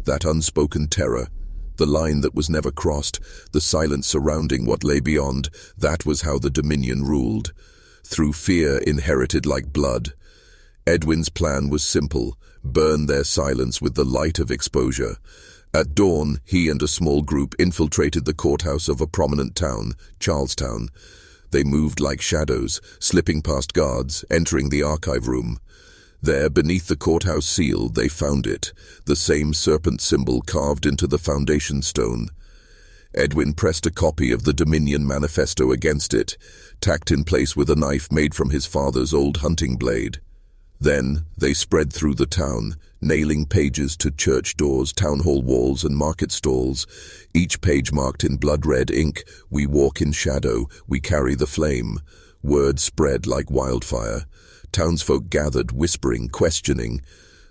Speaker 1: That unspoken terror, the line that was never crossed, the silence surrounding what lay beyond, that was how the Dominion ruled. Through fear inherited like blood. Edwin's plan was simple: burn their silence with the light of exposure. At dawn, he and a small group infiltrated the courthouse of a prominent town, Charlestown. They moved like shadows, slipping past guards, entering the archive room. There, beneath the courthouse seal, they found it, the same serpent symbol carved into the foundation stone. Edwin pressed a copy of the Dominion Manifesto against it, tacked in place with a knife made from his father's old hunting blade. Then they spread through the town, nailing pages to church doors, town hall walls, and market stalls, each page marked in blood-red ink, "We walk in shadow, we carry the flame." Word spread like wildfire. Townsfolk gathered, whispering, questioning.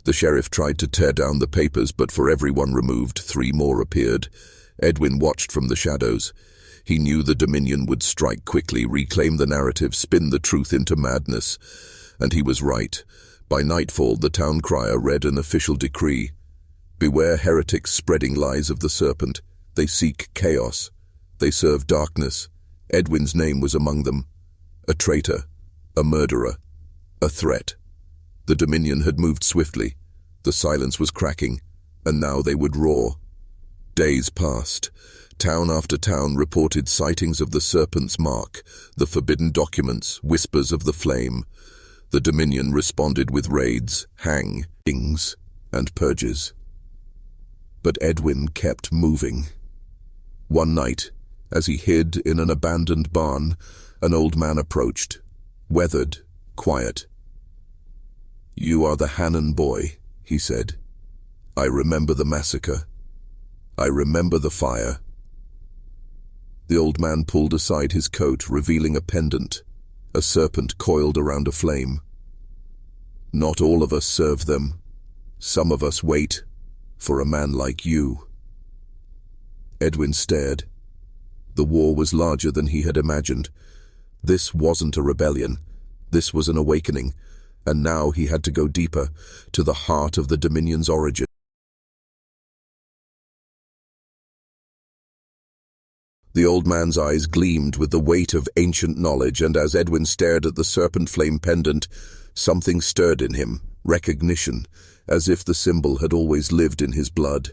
Speaker 1: The sheriff tried to tear down the papers, but for every one removed, 3 more appeared. Edwin watched from the shadows. He knew the Dominion would strike quickly, reclaim the narrative, spin the truth into madness. And he was right. By nightfall, the town crier read an official decree. "Beware heretics spreading lies of the serpent. They seek chaos. They serve darkness." Edwin's name was among them. A traitor, a murderer, a threat. The Dominion had moved swiftly. The silence was cracking, and now they would roar. Days passed. Town after town reported sightings of the serpent's mark, the forbidden documents, whispers of the flame. The Dominion responded with raids, hangings, and purges. But Edwin kept moving. One night, as he hid in an abandoned barn, an old man approached, weathered, quiet. "You are the Hannon boy," he said. "I remember the massacre. I remember the fire." The old man pulled aside his coat, revealing a pendant, a serpent coiled around a flame. "Not all of us serve them. Some of us wait for a man like you." Edwin stared. The war was larger than he had imagined. This wasn't a rebellion. This was an awakening. And now he had to go deeper, to the heart of the Dominion's origin. The old man's eyes gleamed with the weight of ancient knowledge, and as Edwin stared at the serpent flame pendant, something stirred in him, recognition, as if the symbol had always lived in his blood.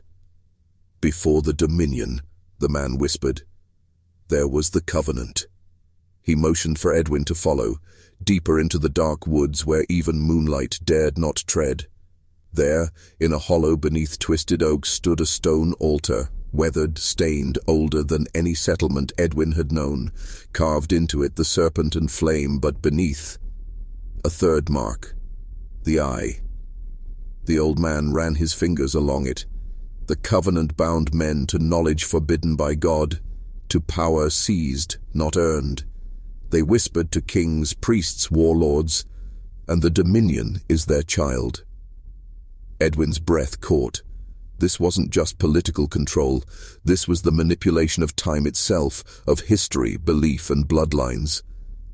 Speaker 1: "Before the Dominion," the man whispered, "there was the Covenant." He motioned for Edwin to follow, deeper into the dark woods where even moonlight dared not tread. There, in a hollow beneath twisted oaks, stood a stone altar, weathered, stained, older than any settlement Edwin had known. Carved into it the serpent and flame, but beneath, a third mark, the eye. The old man ran his fingers along it. The covenant bound men to knowledge forbidden by God, to power seized, not earned. They whispered to kings, priests, warlords, and the dominion is their child. Edwin's breath caught. This wasn't just political control. This was the manipulation of time itself, of history, belief, and bloodlines.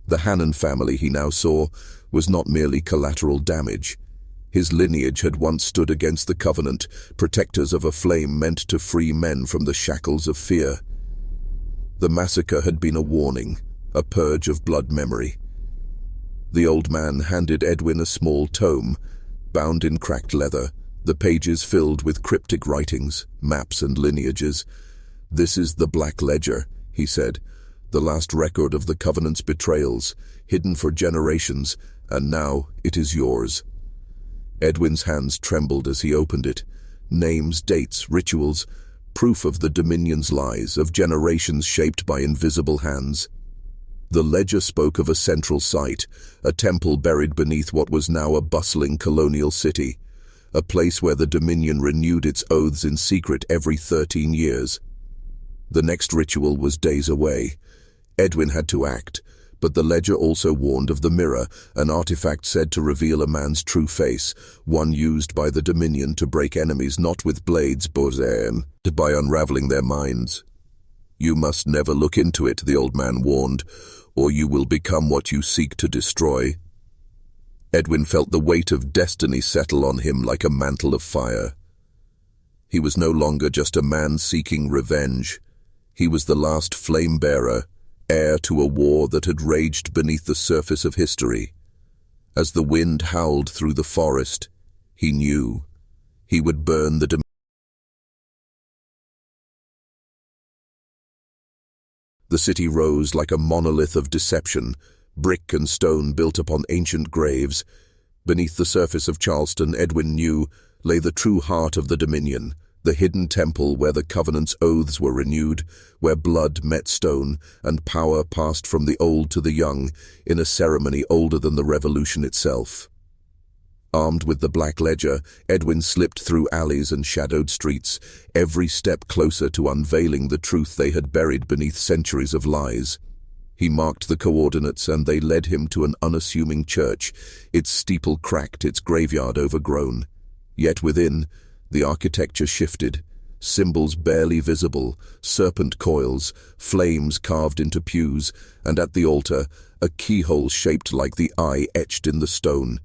Speaker 1: The Hannon family, he now saw, was not merely collateral damage. His lineage had once stood against the covenant, protectors of a flame meant to free men from the shackles of fear. The massacre had been a warning, a purge of blood memory. The old man handed Edwin a small tome, bound in cracked leather, the pages filled with cryptic writings, maps and lineages. "This is the Black Ledger," he said, "the last record of the Covenant's betrayals, hidden for generations, and now it is yours." Edwin's hands trembled as he opened it. Names, dates, rituals, proof of the Dominion's lies, of generations shaped by invisible hands. The ledger spoke of a central site, a temple buried beneath what was now a bustling colonial city, a place where the Dominion renewed its oaths in secret every 13 years. The next ritual was days away. Edwin had to act, but the ledger also warned of the mirror, an artifact said to reveal a man's true face, one used by the Dominion to break enemies not with blades, but by unraveling their minds. "You must never look into it," the old man warned, "or you will become what you seek to destroy." Edwin felt the weight of destiny settle on him like a mantle of fire. He was no longer just a man seeking revenge. He was the last flame-bearer, heir to a war that had raged beneath the surface of history. As the wind howled through the forest, he knew he would burn the The city rose like a monolith of deception, brick and stone built upon ancient graves. Beneath the surface of Charleston, Edwin knew, lay the true heart of the Dominion, the hidden temple where the Covenant's oaths were renewed, where blood met stone and power passed from the old to the young in a ceremony older than the Revolution itself. Armed with the Black Ledger, Edwin slipped through alleys and shadowed streets, every step closer to unveiling the truth they had buried beneath centuries of lies. He marked the coordinates, and they led him to an unassuming church, its steeple cracked, its graveyard overgrown. Yet within, the architecture shifted, symbols barely visible, serpent coils, flames carved into pews, and at the altar, a keyhole shaped like the eye etched in the stone.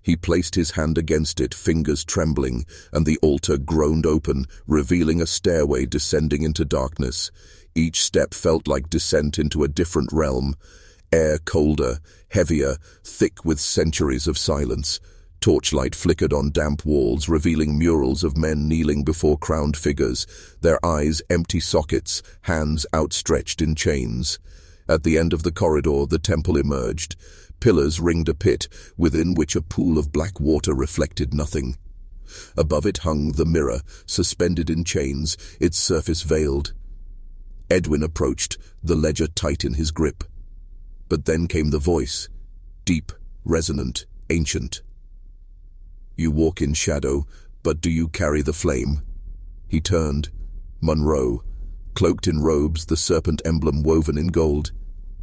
Speaker 1: He placed his hand against it, fingers trembling, and the altar groaned open, revealing a stairway descending into darkness. Each step felt like descent into a different realm. Air colder, heavier, thick with centuries of silence. Torchlight flickered on damp walls, revealing murals of men kneeling before crowned figures, their eyes empty sockets, hands outstretched in chains. At the end of the corridor, the temple emerged. Pillars ringed a pit, within which a pool of black water reflected nothing. Above it hung the mirror, suspended in chains, its surface veiled. Edwin approached, the ledger tight in his grip. But then came the voice, deep, resonant, ancient. "You walk in shadow, but do you carry the flame?" He turned. Monroe, cloaked in robes, the serpent emblem woven in gold.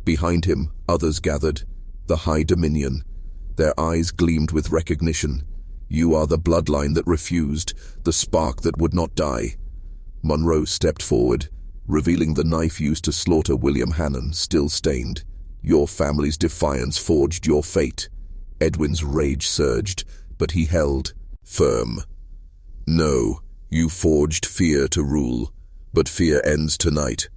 Speaker 1: Behind him, others gathered, the High Dominion. Their eyes gleamed with recognition. "You are the bloodline that refused, the spark that would not die." Monroe stepped forward, revealing the knife used to slaughter William Hannon, still stained. "Your family's defiance forged your fate." Edwin's rage surged, but he held firm. "No, you forged fear to rule, but fear ends tonight."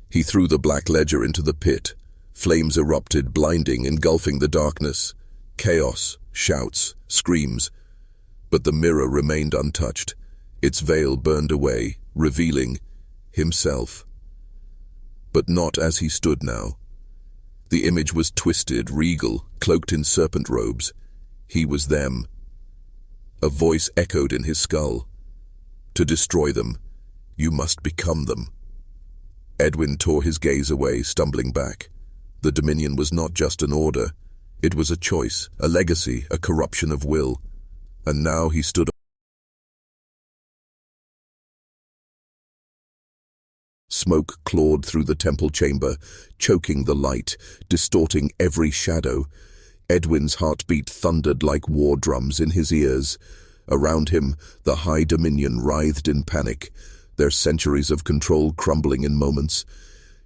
Speaker 1: He threw the Black Ledger into the pit. Flames erupted, blinding, engulfing the darkness. Chaos, shouts, screams. But the mirror remained untouched. Its veil burned away, revealing himself. But not as he stood now. The image was twisted, regal, cloaked in serpent robes. He was them. A voice echoed in his skull. To destroy them, You must become them. Edwin tore his gaze away, stumbling back. The Dominion was not just an order. It was a choice, a legacy, a corruption of will. And now he stood. Smoke clawed through the temple chamber, choking the light, distorting every shadow. Edwin's heartbeat thundered like war drums in his ears. Around him, the High Dominion writhed in panic, their centuries of control crumbling in moments.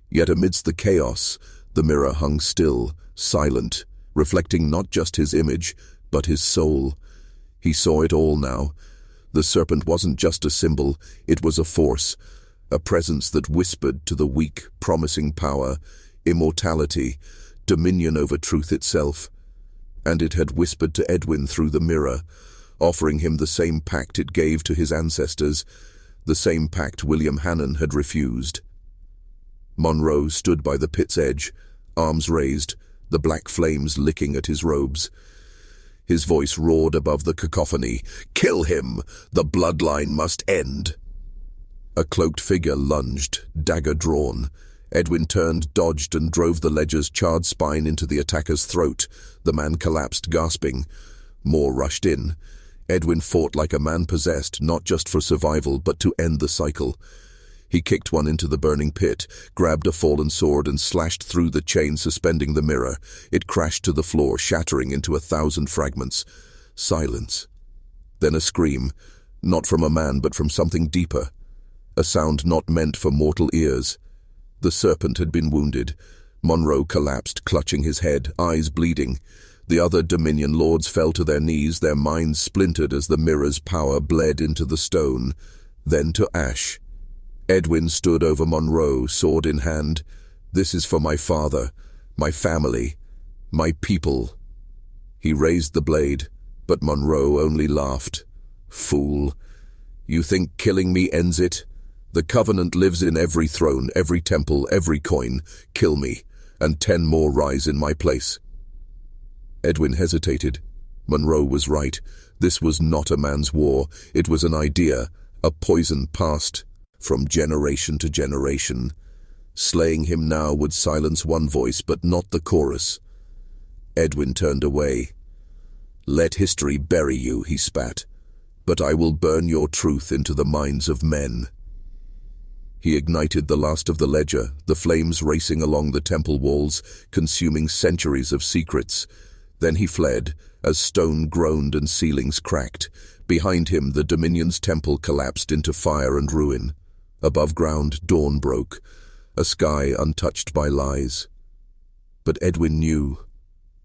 Speaker 1: Yet amidst the chaos, the mirror hung still, silent, reflecting not just his image, but his soul. He saw it all now. The serpent wasn't just a symbol, it was a force, a presence that whispered to the weak, promising power, immortality, dominion over truth itself. And it had whispered to Edwin through the mirror, offering him the same pact it gave to his ancestors, the same pact William Hannon had refused. Monroe stood by the pit's edge, arms raised, the black flames licking at his robes. His voice roared above the cacophony. "Kill him! The bloodline must end!" A cloaked figure lunged, dagger drawn. Edwin turned, dodged, and drove the ledger's charred spine into the attacker's throat. The man collapsed, gasping. More rushed in. Edwin fought like a man possessed, not just for survival, but to end the cycle. He kicked one into the burning pit, grabbed a fallen sword, and slashed through the chain suspending the mirror. It crashed to the floor, shattering into 1,000 fragments. Silence. Then a scream, not from a man, but from something deeper. A sound not meant for mortal ears. The serpent had been wounded. Monroe collapsed, clutching his head, eyes bleeding. The other Dominion lords fell to their knees, their minds splintered as the mirror's power bled into the stone, then to ash. Edwin stood over Monroe, sword in hand. "This is for my father, my family, my people." He raised the blade, but Monroe only laughed. "Fool, you think killing me ends it? The Covenant lives in every throne, every temple, every coin. Kill me, and 10 more rise in my place." Edwin hesitated. Monroe was right. This was not a man's war. It was an idea, a poison passed from generation to generation. Slaying him now would silence one voice, but not the chorus. Edwin turned away. "Let history bury you," he spat, "but I will burn your truth into the minds of men." He ignited the last of the ledger, the flames racing along the temple walls, consuming centuries of secrets. Then he fled, as stone groaned and ceilings cracked. Behind him, the Dominion's temple collapsed into fire and ruin. Above ground, dawn broke, a sky untouched by lies. But Edwin knew,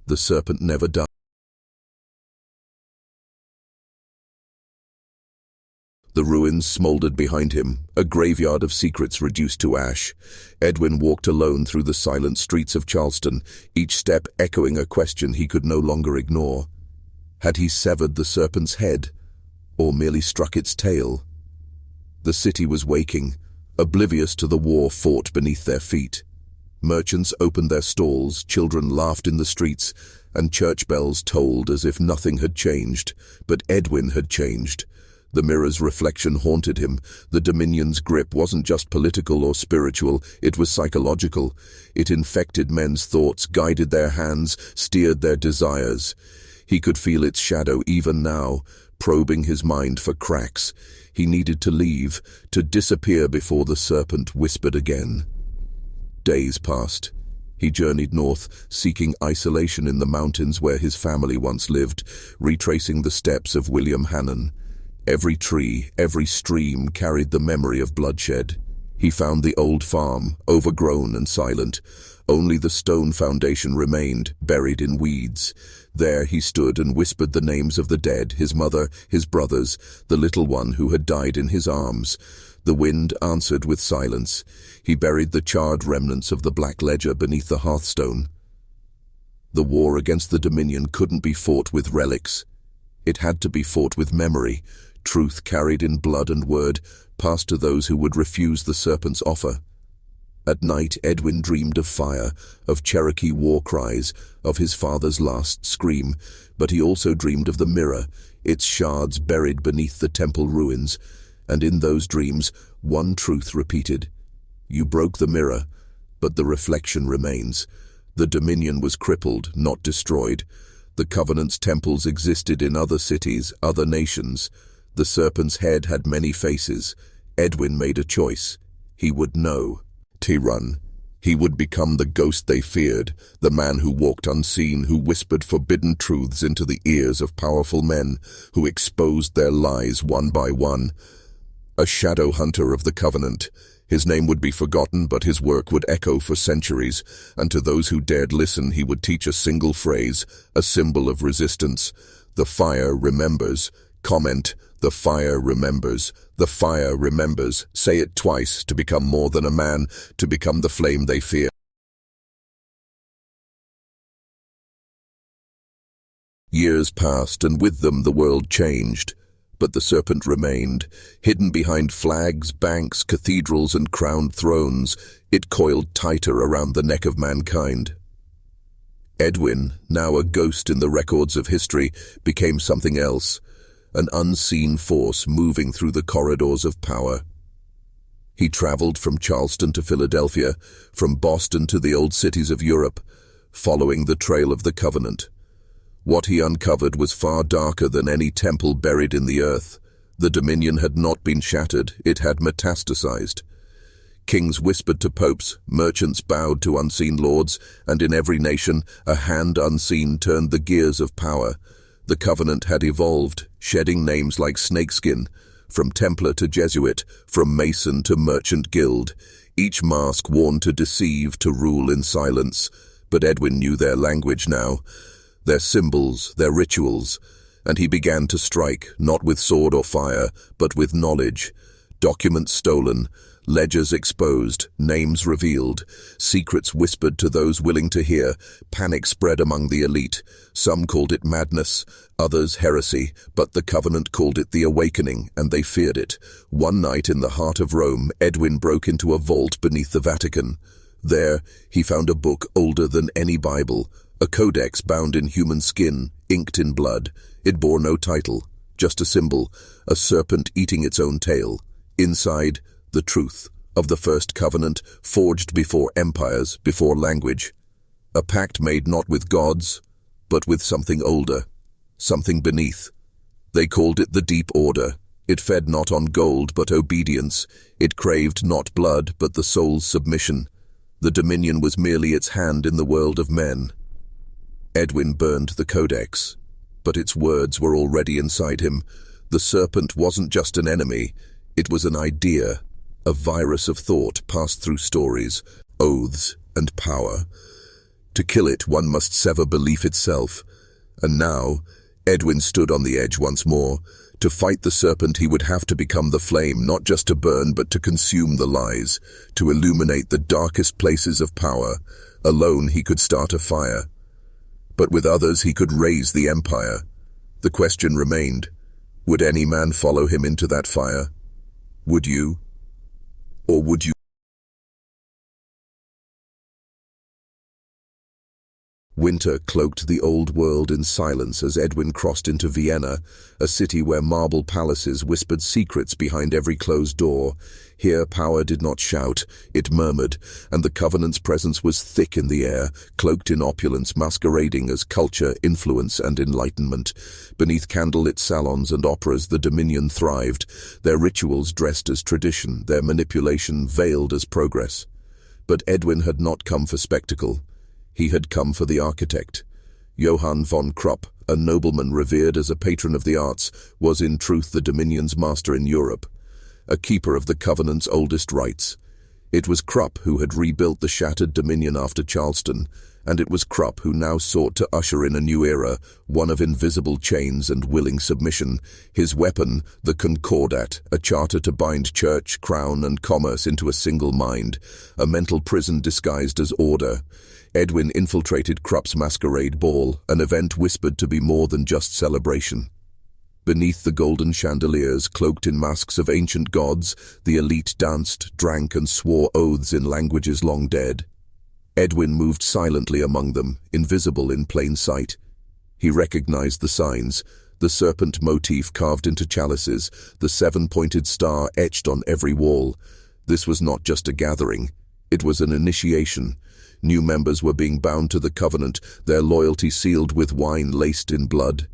Speaker 1: the serpent never died. The ruins smoldered behind him, a graveyard of secrets reduced to ash. Edwin walked alone through the silent streets of Charleston, each step echoing a question he could no longer ignore. Had he severed the serpent's head, or merely struck its tail? The city was waking, oblivious to the war fought beneath their feet. Merchants opened their stalls, children laughed in the streets, and church bells tolled as if nothing had changed. But Edwin had changed. The mirror's reflection haunted him. The Dominion's grip wasn't just political or spiritual, it was psychological. It infected men's thoughts, guided their hands, steered their desires. He could feel its shadow even now, probing his mind for cracks. He needed to leave, to disappear before the serpent whispered again. Days passed. He journeyed north, seeking isolation in the mountains where his family once lived, retracing the steps of William Hannon. Every tree, every stream carried the memory of bloodshed. He found the old farm, overgrown and silent. Only the stone foundation remained, buried in weeds. There he stood and whispered the names of the dead, his mother, his brothers, the little one who had died in his arms. The wind answered with silence. He buried the charred remnants of the black ledger beneath the hearthstone. The war against the Dominion couldn't be fought with relics. It had to be fought with memory, truth carried in blood and word, passed to those who would refuse the serpent's offer. At night, Edwin dreamed of fire, of Cherokee war cries, of his father's last scream, but he also dreamed of the mirror, its shards buried beneath the temple ruins. and in those dreams, one truth repeated. You broke the mirror, but the reflection remains. The Dominion was crippled, not destroyed. The Covenant's temples existed in other cities, other nations. The serpent's head had many faces. Edwin made a choice. He would know. Tirun. He would become the ghost they feared, the man who walked unseen, who whispered forbidden truths into the ears of powerful men, who exposed their lies one by one. A shadow hunter of the Covenant. His name would be forgotten, but his work would echo for centuries, and to those who dared listen he would teach a single phrase, a symbol of resistance. The fire remembers. Comment, the fire remembers. The fire remembers. Say it twice, to become more than a man, to become the flame they fear. Years passed, and with them the world changed. But the serpent remained, hidden behind flags, banks, cathedrals, and crowned thrones. It coiled tighter around the neck of mankind. Edwin, now a ghost in the records of history, became something else, an unseen force moving through the corridors of power. He traveled from Charleston to Philadelphia, from Boston to the old cities of Europe, following the trail of the Covenant. What he uncovered was far darker than any temple buried in the earth. The Dominion had not been shattered, it had metastasized. Kings whispered to popes, merchants bowed to unseen lords, and in every nation, a hand unseen turned the gears of power. The Covenant had evolved, shedding names like snakeskin, from Templar to Jesuit, from Mason to Merchant Guild, each mask worn to deceive, to rule in silence. But Edwin knew their language now, their symbols, their rituals, and he began to strike, not with sword or fire, but with knowledge. Documents stolen, ledgers exposed, names revealed, secrets whispered to those willing to hear, panic spread among the elite. Some called it madness, others heresy, but the Covenant called it the awakening, and they feared it. One night in the heart of Rome, Edwin broke into a vault beneath the Vatican. There, he found a book older than any Bible, a codex bound in human skin, inked in blood. It bore no title, just a symbol, a serpent eating its own tail. Inside, the truth of the first covenant, forged before empires, before language. A pact made not with gods, but with something older, something beneath. They called it the Deep Order. It fed not on gold, but obedience. It craved not blood, but the soul's submission. The Dominion was merely its hand in the world of men. Edwin burned the codex, but its words were already inside him. The serpent wasn't just an enemy, it was an idea. A virus of thought passed through stories, oaths, and power. To kill it, one must sever belief itself. And now, Edwin stood on the edge once more. To fight the serpent, he would have to become the flame, not just to burn, but to consume the lies, to illuminate the darkest places of power. Alone, he could start a fire. But with others, he could raise the empire. The question remained, would any man follow him into that fire? Would you? Or would you? Winter cloaked the old world in silence as Edwin crossed into Vienna, a city where marble palaces whispered secrets behind every closed door. Here power did not shout, it murmured, and the Covenant's presence was thick in the air, cloaked in opulence, masquerading as culture, influence, and enlightenment. Beneath candlelit salons and operas, the Dominion thrived, their rituals dressed as tradition, their manipulation veiled as progress. But Edwin had not come for spectacle. He had come for the architect. Johann von Krupp, a nobleman revered as a patron of the arts, was in truth the Dominion's master in Europe, a keeper of the Covenant's oldest rites. It was Krupp who had rebuilt the shattered Dominion after Charleston, and it was Krupp who now sought to usher in a new era, one of invisible chains and willing submission. His weapon, the Concordat, a charter to bind church, crown, and commerce into a single mind, a mental prison disguised as order. Edwin infiltrated Krupp's masquerade ball, an event whispered to be more than just celebration. Beneath the golden chandeliers, cloaked in masks of ancient gods, the elite danced, drank, and swore oaths in languages long dead. Edwin moved silently among them, invisible in plain sight. He recognized the signs, The serpent motif carved into chalices, the seven-pointed star etched on every wall. This was not just a gathering, it was an initiation. New members were being bound to the covenant, their loyalty sealed with wine laced in blood.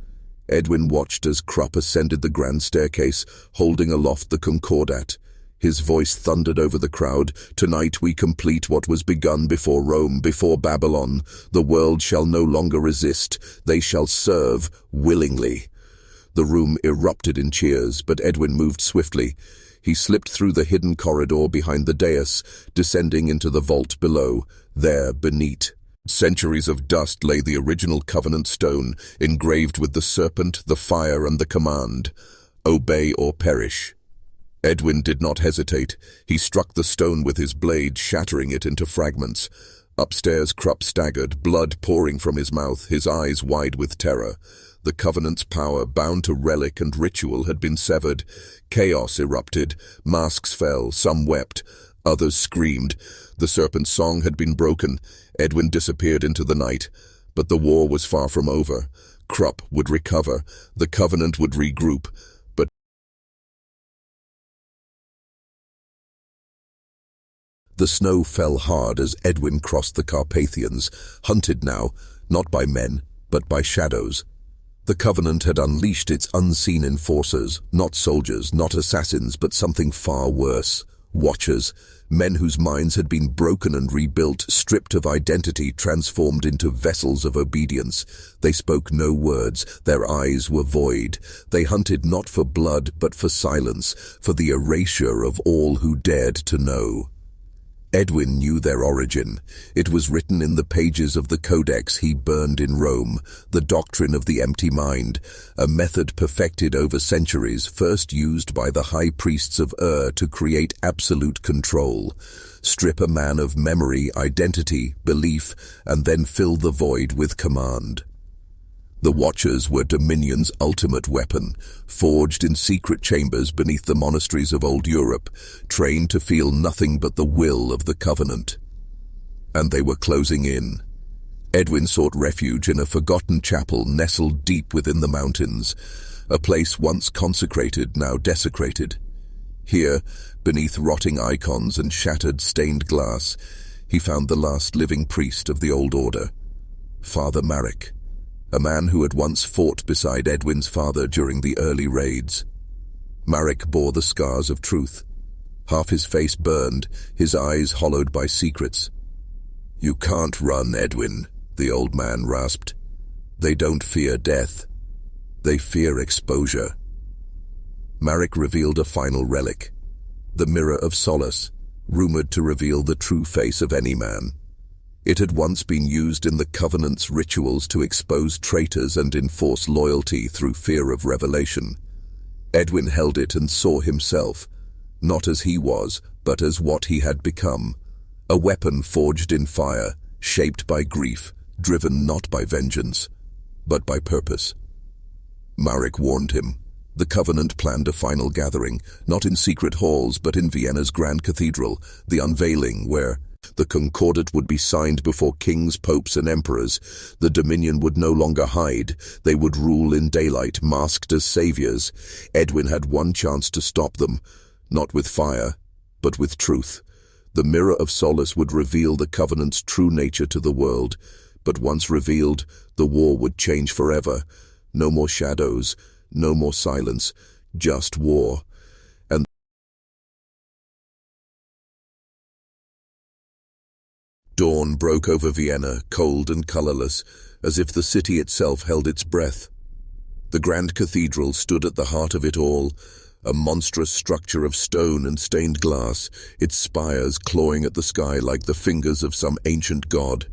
Speaker 1: Edwin watched as Krupp ascended the grand staircase, holding aloft the concordat. His voice thundered over the crowd. "Tonight we complete what was begun before Rome, before Babylon. The world shall no longer resist. They shall serve willingly." The room erupted in cheers, but Edwin moved swiftly. He slipped through the hidden corridor behind the dais, descending into the vault below. There, beneath centuries of dust, lay the original covenant stone, engraved with the serpent, the fire, and the command, "Obey or perish." Edwin did not hesitate. He struck the stone with his blade, shattering it into fragments. Upstairs, Krupp staggered, blood pouring from his mouth, his eyes wide with terror. The covenant's power, bound to relic and ritual, had been severed. Chaos erupted. Masks fell. Some wept. Others screamed. The serpent's song had been broken. Edwin disappeared into the night. But the war was far from over. Krupp would recover. The covenant would regroup. But the snow fell hard as Edwin crossed the Carpathians, hunted now, not by men, but by shadows. The Covenant had unleashed its unseen enforcers, not soldiers, not assassins, but something far worse. Watchers, men whose minds had been broken and rebuilt, stripped of identity, transformed into vessels of obedience. They spoke no words, their eyes were void. They hunted not for blood, but for silence, for the erasure of all who dared to know. Edwin knew their origin. It was written in the pages of the codex he burned in Rome, the doctrine of the empty mind, a method perfected over centuries, first used by the high priests of to create absolute control. Strip a man of memory, identity, belief, and then fill the void with command. The Watchers were Dominion's ultimate weapon, forged in secret chambers beneath the monasteries of old Europe, trained to feel nothing but the will of the Covenant. And they were closing in. Edwin sought refuge in a forgotten chapel nestled deep within the mountains, a place once consecrated, now desecrated. Here, beneath rotting icons and shattered stained glass, he found the last living priest of the old order, Father Marek, a man who had once fought beside Edwin's father during the early raids. Marek bore the scars of truth. Half his face burned, his eyes hollowed by secrets. "You can't run, Edwin," the old man rasped. "They don't fear death. They fear exposure." Marek revealed a final relic, the Mirror of Solace, rumored to reveal the true face of any man. It had once been used in the Covenant's rituals to expose traitors and enforce loyalty through fear of revelation. Edwin held it and saw himself, not as he was, but as what he had become, a weapon forged in fire, shaped by grief, driven not by vengeance, but by purpose. Marek warned him. The Covenant planned a final gathering, not in secret halls, but in Vienna's Grand Cathedral, the unveiling where the Concordat would be signed before kings, popes, and emperors. The Dominion would no longer hide. They would rule in daylight, masked as saviors. Edwin had one chance to stop them, not with fire, but with truth. The Mirror of Solace would reveal the Covenant's true nature to the world, but once revealed, the war would change forever. No more shadows, no more silence, just war. And dawn broke over Vienna, cold and colorless, as if the city itself held its breath. The Grand Cathedral stood at the heart of it all, a monstrous structure of stone and stained glass, its spires clawing at the sky like the fingers of some ancient god.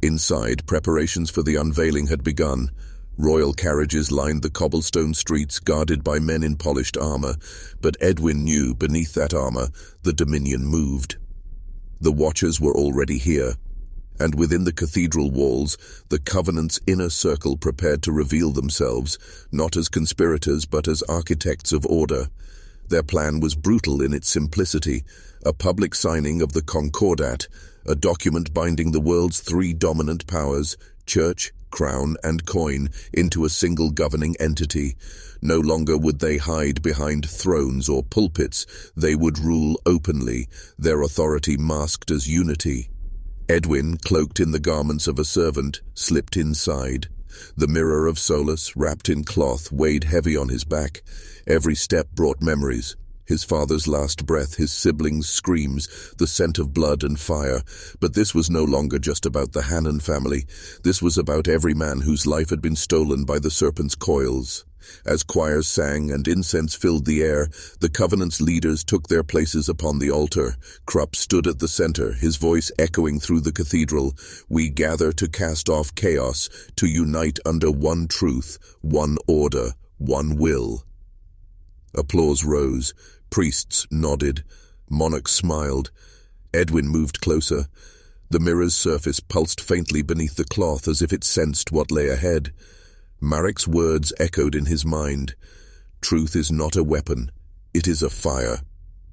Speaker 1: Inside, preparations for the unveiling had begun. Royal carriages lined the cobblestone streets, guarded by men in polished armor, but Edwin knew beneath that armor the Dominion moved. The Watchers were already here, and within the cathedral walls, the Covenant's inner circle prepared to reveal themselves, not as conspirators but as architects of order. Their plan was brutal in its simplicity, a public signing of the Concordat, a document binding the world's three dominant powers, Church, crown, and coin into a single governing entity. No longer would they hide behind thrones or pulpits, they would rule openly, their authority masked as unity. Edwin, cloaked in the garments of a servant, slipped inside. The mirror of solace, wrapped in cloth, weighed heavy on his back. Every step brought memories. His father's last breath, his siblings' screams, the scent of blood and fire. But this was no longer just about the Hannon family. This was about every man whose life had been stolen by the serpent's coils. As choirs sang and incense filled the air, the Covenant's leaders took their places upon the altar. Krupp stood at the center, his voice echoing through the cathedral. We gather to cast off chaos, to unite under one truth, one order, one will. Applause rose. Priests nodded. Monarchs smiled. Edwin moved closer. The mirror's surface pulsed faintly beneath the cloth as if it sensed what lay ahead. Marek's words echoed in his mind. Truth is not a weapon. It is a fire.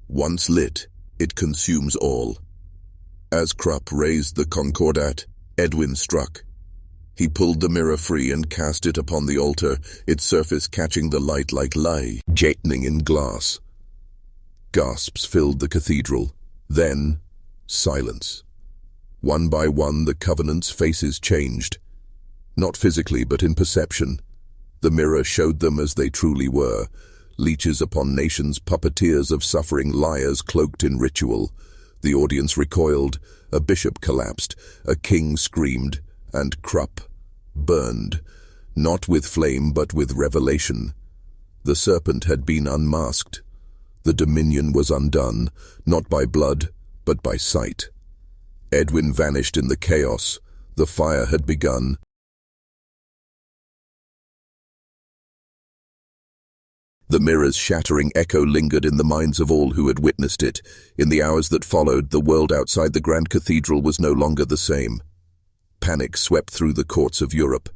Speaker 1: Once lit, it consumes all. As Krupp raised the concordat, Edwin struck. He pulled the mirror free and cast it upon the altar, its surface catching the light like lightning in glass. Gasps filled the cathedral. Then, silence. One by one, the Covenant's faces changed. Not physically, but in perception. The mirror showed them as they truly were, leeches upon nations, puppeteers of suffering, liars cloaked in ritual. The audience recoiled, a bishop collapsed, a king screamed, and Krupp burned, not with flame but with revelation. The serpent had been unmasked. The dominion was undone, not by blood, but by sight. Edwin vanished in the chaos. The fire had begun. The mirror's shattering echo lingered in the minds of all who had witnessed it. In the hours that followed, the world outside the Grand Cathedral was no longer the same. Panic swept through the courts of Europe.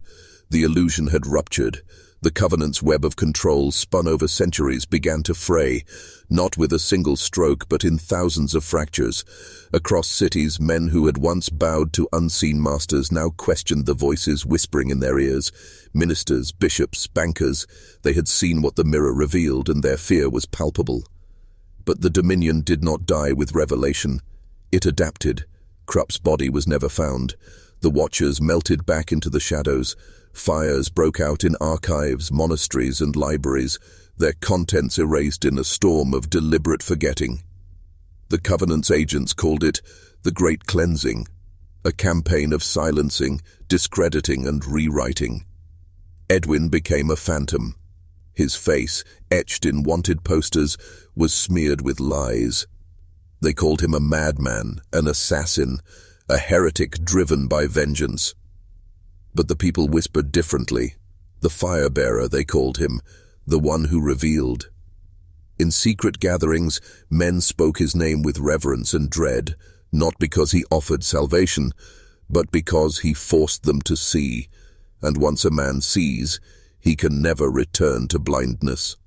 Speaker 1: The illusion had ruptured. The Covenant's web of control, spun over centuries, began to fray, not with a single stroke, but in thousands of fractures. Across cities, men who had once bowed to unseen masters now questioned the voices whispering in their ears. Ministers, bishops, bankers, they had seen what the mirror revealed, and their fear was palpable. But the Dominion did not die with revelation. It adapted. Krupp's body was never found. The Watchers melted back into the shadows. Fires broke out in archives, monasteries, and libraries, their contents erased in a storm of deliberate forgetting. The Covenant's agents called it the Great Cleansing, a campaign of silencing, discrediting, and rewriting. Edwin became a phantom. His face, etched in wanted posters, was smeared with lies. They called him a madman, an assassin, a heretic driven by vengeance. But the people whispered differently. The fire-bearer, they called him, the one who revealed. In secret gatherings, men spoke his name with reverence and dread, not because he offered salvation, but because he forced them to see, and once a man sees, he can never return to blindness.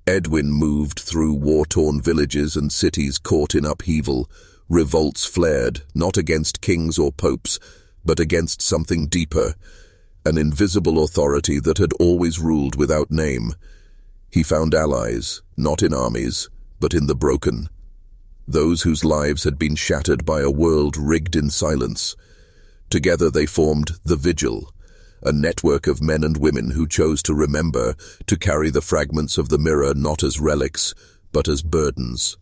Speaker 1: Edwin moved through war-torn villages and cities caught in upheaval. Revolts flared, not against kings or popes, but against something deeper, an invisible authority that had always ruled without name. He found allies, not in armies, but in the broken. Those whose lives had been shattered by a world rigged in silence. Together they formed the Vigil, a network of men and women who chose to remember, to carry the fragments of the mirror not as relics, but as burdens.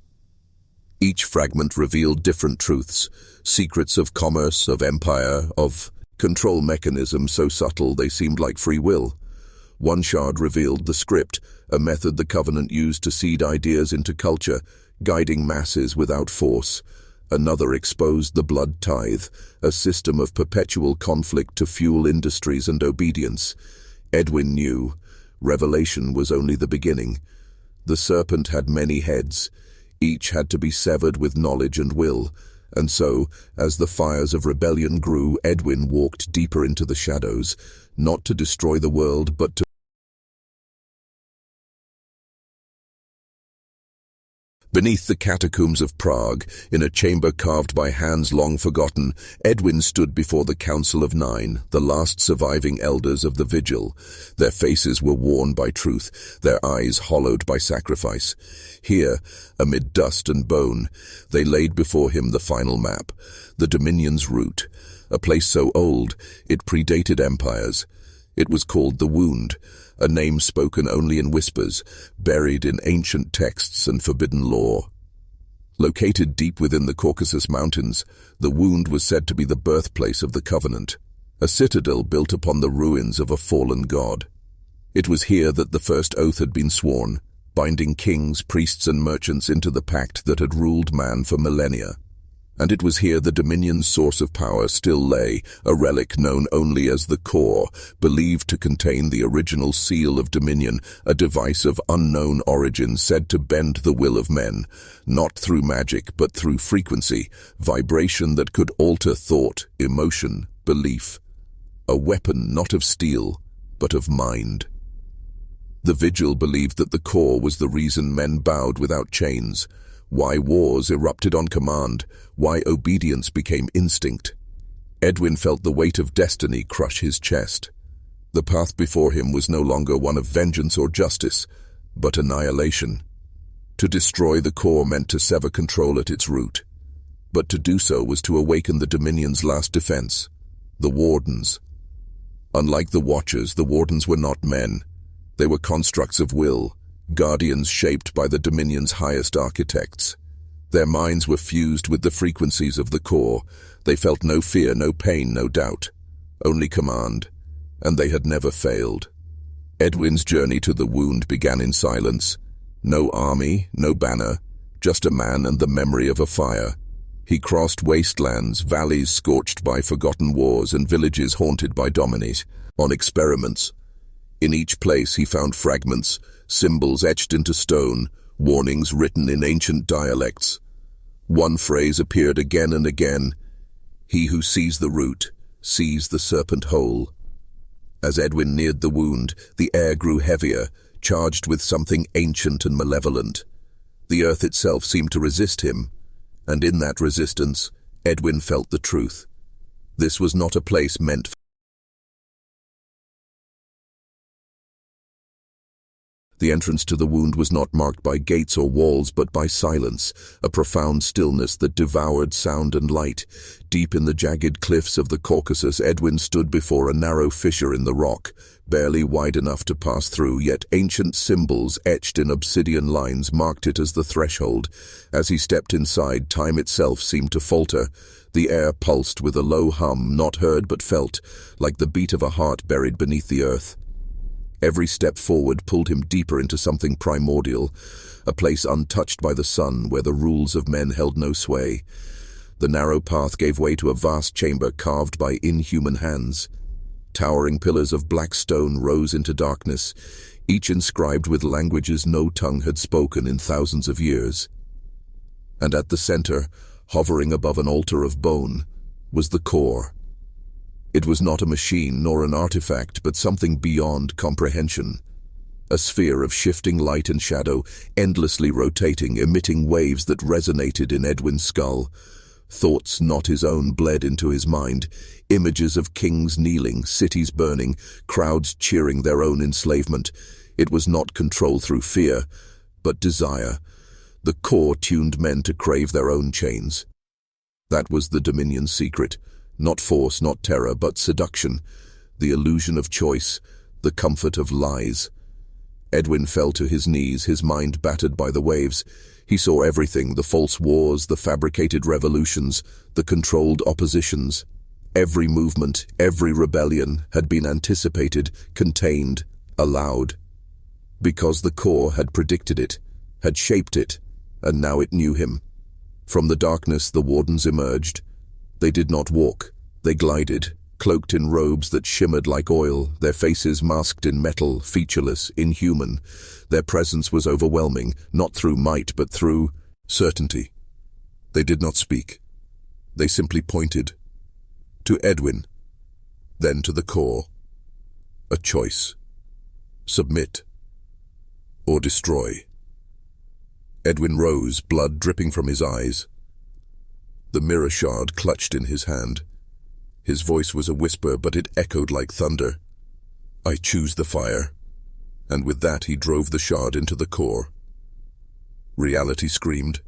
Speaker 1: Each fragment revealed different truths, secrets of commerce, of empire, of control mechanisms so subtle they seemed like free will. One shard revealed the script, a method the Covenant used to seed ideas into culture, guiding masses without force. Another exposed the blood tithe, a system of perpetual conflict to fuel industries and obedience. Edwin knew. Revelation was only the beginning. The serpent had many heads. Each had to be severed with knowledge and will. And so, as the fires of rebellion grew, Edwin walked deeper into the shadows, not to destroy the world, but to Beneath the catacombs of Prague, in a chamber carved by hands long forgotten, Edwin stood before the Council of Nine, the last surviving elders of the vigil. Their faces were worn by truth, their eyes hollowed by sacrifice. Here, amid dust and bone, they laid before him the final map, the Dominion's route, a place so old it predated empires. It was called the Wound, a name spoken only in whispers, buried in ancient texts and forbidden lore. Located deep within the Caucasus Mountains, the Wound was said to be the birthplace of the Covenant, a citadel built upon the ruins of a fallen god. It was here that the first oath had been sworn, binding kings, priests, and merchants into the pact that had ruled man for millennia. And it was here the Dominion's source of power still lay, a relic known only as the Core, believed to contain the original seal of Dominion, a device of unknown origin said to bend the will of men, not through magic but through frequency, vibration that could alter thought, emotion, belief. A weapon not of steel, but of mind. The Vigil believed that the Core was the reason men bowed without chains, why wars erupted on command, why obedience became instinct. Edwin felt the weight of destiny crush his chest. The path before him was no longer one of vengeance or justice, but annihilation. To destroy the Core meant to sever control at its root. But to do so was to awaken the Dominion's last defense, the Wardens. Unlike the Watchers, the Wardens were not men. They were constructs of will, guardians shaped by the Dominion's highest architects. Their minds were fused with the frequencies of the Core. They felt no fear, no pain, no doubt, only command, and they had never failed. Edwin's journey to the Wound began in silence. No army, no banner, just a man and the memory of a fire. He crossed wastelands, valleys scorched by forgotten wars, and villages haunted by dominies, on experiments. In each place he found fragments, symbols etched into stone, warnings written in ancient dialects. One phrase appeared again and again: "He who sees the root, sees the serpent hole." As Edwin neared the Wound, the air grew heavier, charged with something ancient and malevolent. The earth itself seemed to resist him, and in that resistance, Edwin felt the truth. This was not a place meant for The entrance to the Wound was not marked by gates or walls, but by silence, a profound stillness that devoured sound and light. Deep in the jagged cliffs of the Caucasus, Edwin stood before a narrow fissure in the rock, barely wide enough to pass through, yet ancient symbols etched in obsidian lines marked it as the threshold. As he stepped inside, time itself seemed to falter. The air pulsed with a low hum, not heard but felt, like the beat of a heart buried beneath the earth. Every step forward pulled him deeper into something primordial, a place untouched by the sun where the rules of men held no sway. The narrow path gave way to a vast chamber carved by inhuman hands. Towering pillars of black stone rose into darkness, each inscribed with languages no tongue had spoken in thousands of years. And at the center, hovering above an altar of bone, was the Core. It was not a machine nor an artifact, but something beyond comprehension. A sphere of shifting light and shadow, endlessly rotating, emitting waves that resonated in Edwin's skull. Thoughts not his own bled into his mind, images of kings kneeling, cities burning, crowds cheering their own enslavement. It was not control through fear, but desire. The Core tuned men to crave their own chains. That was the Dominion's secret. Not force, not terror, but seduction, the illusion of choice, the comfort of lies. Edwin fell to his knees, his mind battered by the waves. He saw everything, the false wars, the fabricated revolutions, the controlled oppositions. Every movement, every rebellion had been anticipated, contained, allowed. Because the Core had predicted it, had shaped it, and now it knew him. From the darkness the Wardens emerged. They did not walk, they glided, cloaked in robes that shimmered like oil, their faces masked in metal, featureless, inhuman. Their presence was overwhelming, not through might but through certainty. They did not speak. They simply pointed. To Edwin, then to the Core. A choice. Submit or destroy. Edwin rose, blood dripping from his eyes. The mirror shard clutched in his hand. His voice was a whisper, but it echoed like thunder. "I choose the fire." And with that he drove the shard into the core. Reality screamed.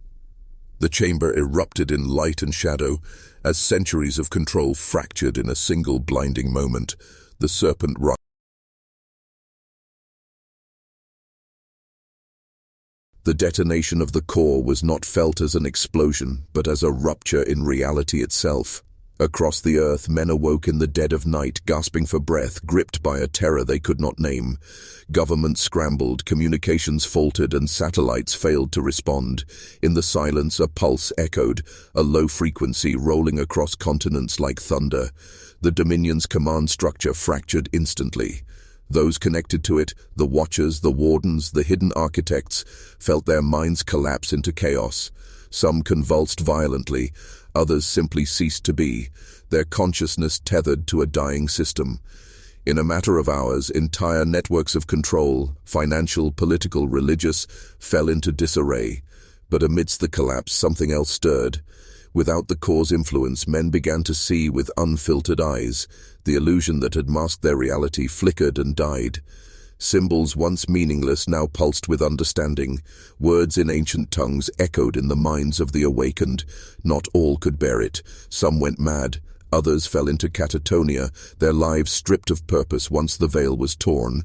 Speaker 1: The chamber erupted in light and shadow, as centuries of control fractured in a single blinding moment. The serpent writhed. The detonation of the core was not felt as an explosion, but as a rupture in reality itself. Across the earth, men awoke in the dead of night, gasping for breath, gripped by a terror they could not name. Governments scrambled, communications faltered, and satellites failed to respond. In the silence, a pulse echoed, a low frequency rolling across continents like thunder. The Dominion's command structure fractured instantly. Those connected to it, the Watchers, the Wardens, the hidden architects, felt their minds collapse into chaos. Some convulsed violently, others simply ceased to be, their consciousness tethered to a dying system. In a matter of hours, entire networks of control, financial, political, religious, fell into disarray. But amidst the collapse, something else stirred. Without the core's influence, men began to see with unfiltered eyes. The illusion that had masked their reality flickered and died. Symbols once meaningless now pulsed with understanding. Words in ancient tongues echoed in the minds of the awakened. Not all could bear it. Some went mad. Others fell into catatonia, their lives stripped of purpose once the veil was torn.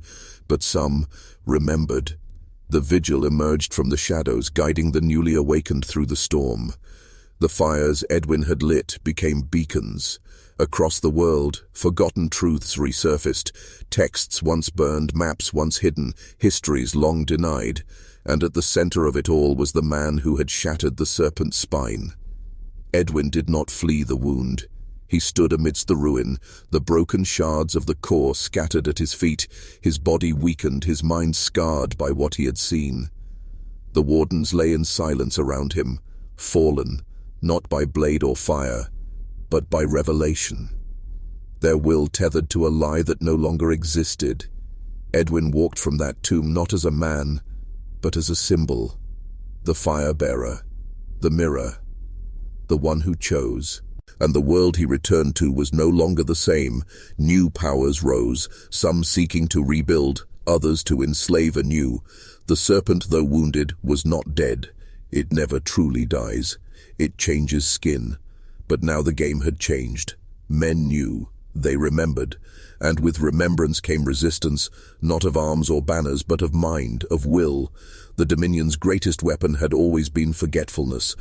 Speaker 1: But some remembered. The vigil emerged from the shadows, guiding the newly awakened through the storm. The fires Edwin had lit became beacons. Across the world, forgotten truths resurfaced, texts once burned, maps once hidden, histories long denied, and at the center of it all was the man who had shattered the serpent's spine. Edwin did not flee the wound. He stood amidst the ruin, the broken shards of the core scattered at his feet, his body weakened, his mind scarred by what he had seen. The Wardens lay in silence around him, fallen, not by blade or fire, but by revelation. Their will tethered to a lie that no longer existed. Edwin walked from that tomb not as a man, but as a symbol. The fire-bearer, the mirror, the one who chose. And the world he returned to was no longer the same. New powers rose, some seeking to rebuild, others to enslave anew. The serpent, though wounded, was not dead. It never truly dies. It changes skin. But now the game had changed. Men knew, they remembered, and with remembrance came resistance, not of arms or banners, but of mind, of will. The Dominion's greatest weapon had always been forgetfulness.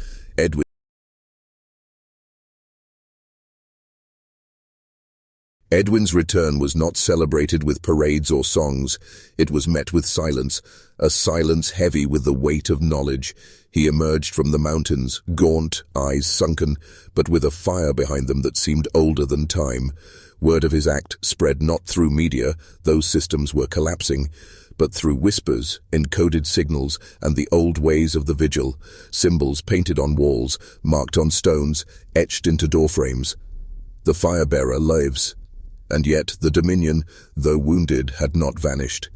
Speaker 1: Edwin's return was not celebrated with parades or songs. It was met with silence, a silence heavy with the weight of knowledge. He emerged from the mountains, gaunt, eyes sunken, but with a fire behind them that seemed older than time. Word of his act spread not through media, those systems were collapsing, but through whispers, encoded signals, and the old ways of the vigil, symbols painted on walls, marked on stones, etched into doorframes. The fire-bearer lives. And yet the Dominion, though wounded, had not vanished.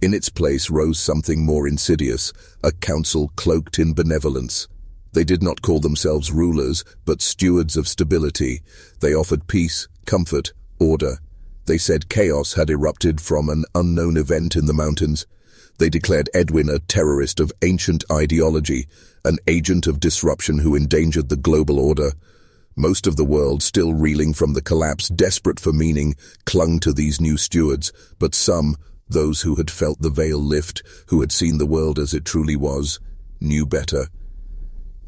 Speaker 1: In its place rose something more insidious, a council cloaked in benevolence. They did not call themselves rulers, but stewards of stability. They offered peace, comfort, order. They said chaos had erupted from an unknown event in the mountains. They declared Edwin a terrorist of ancient ideology, an agent of disruption who endangered the global order. Most of the world, still reeling from the collapse, desperate for meaning, clung to these new stewards, but some, those who had felt the veil lift, who had seen the world as it truly was, knew better.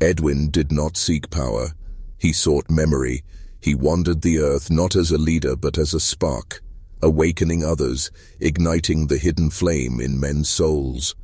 Speaker 1: Edwin did not seek power. He sought memory. He wandered the earth not as a leader but as a spark, awakening others, igniting the hidden flame in men's souls.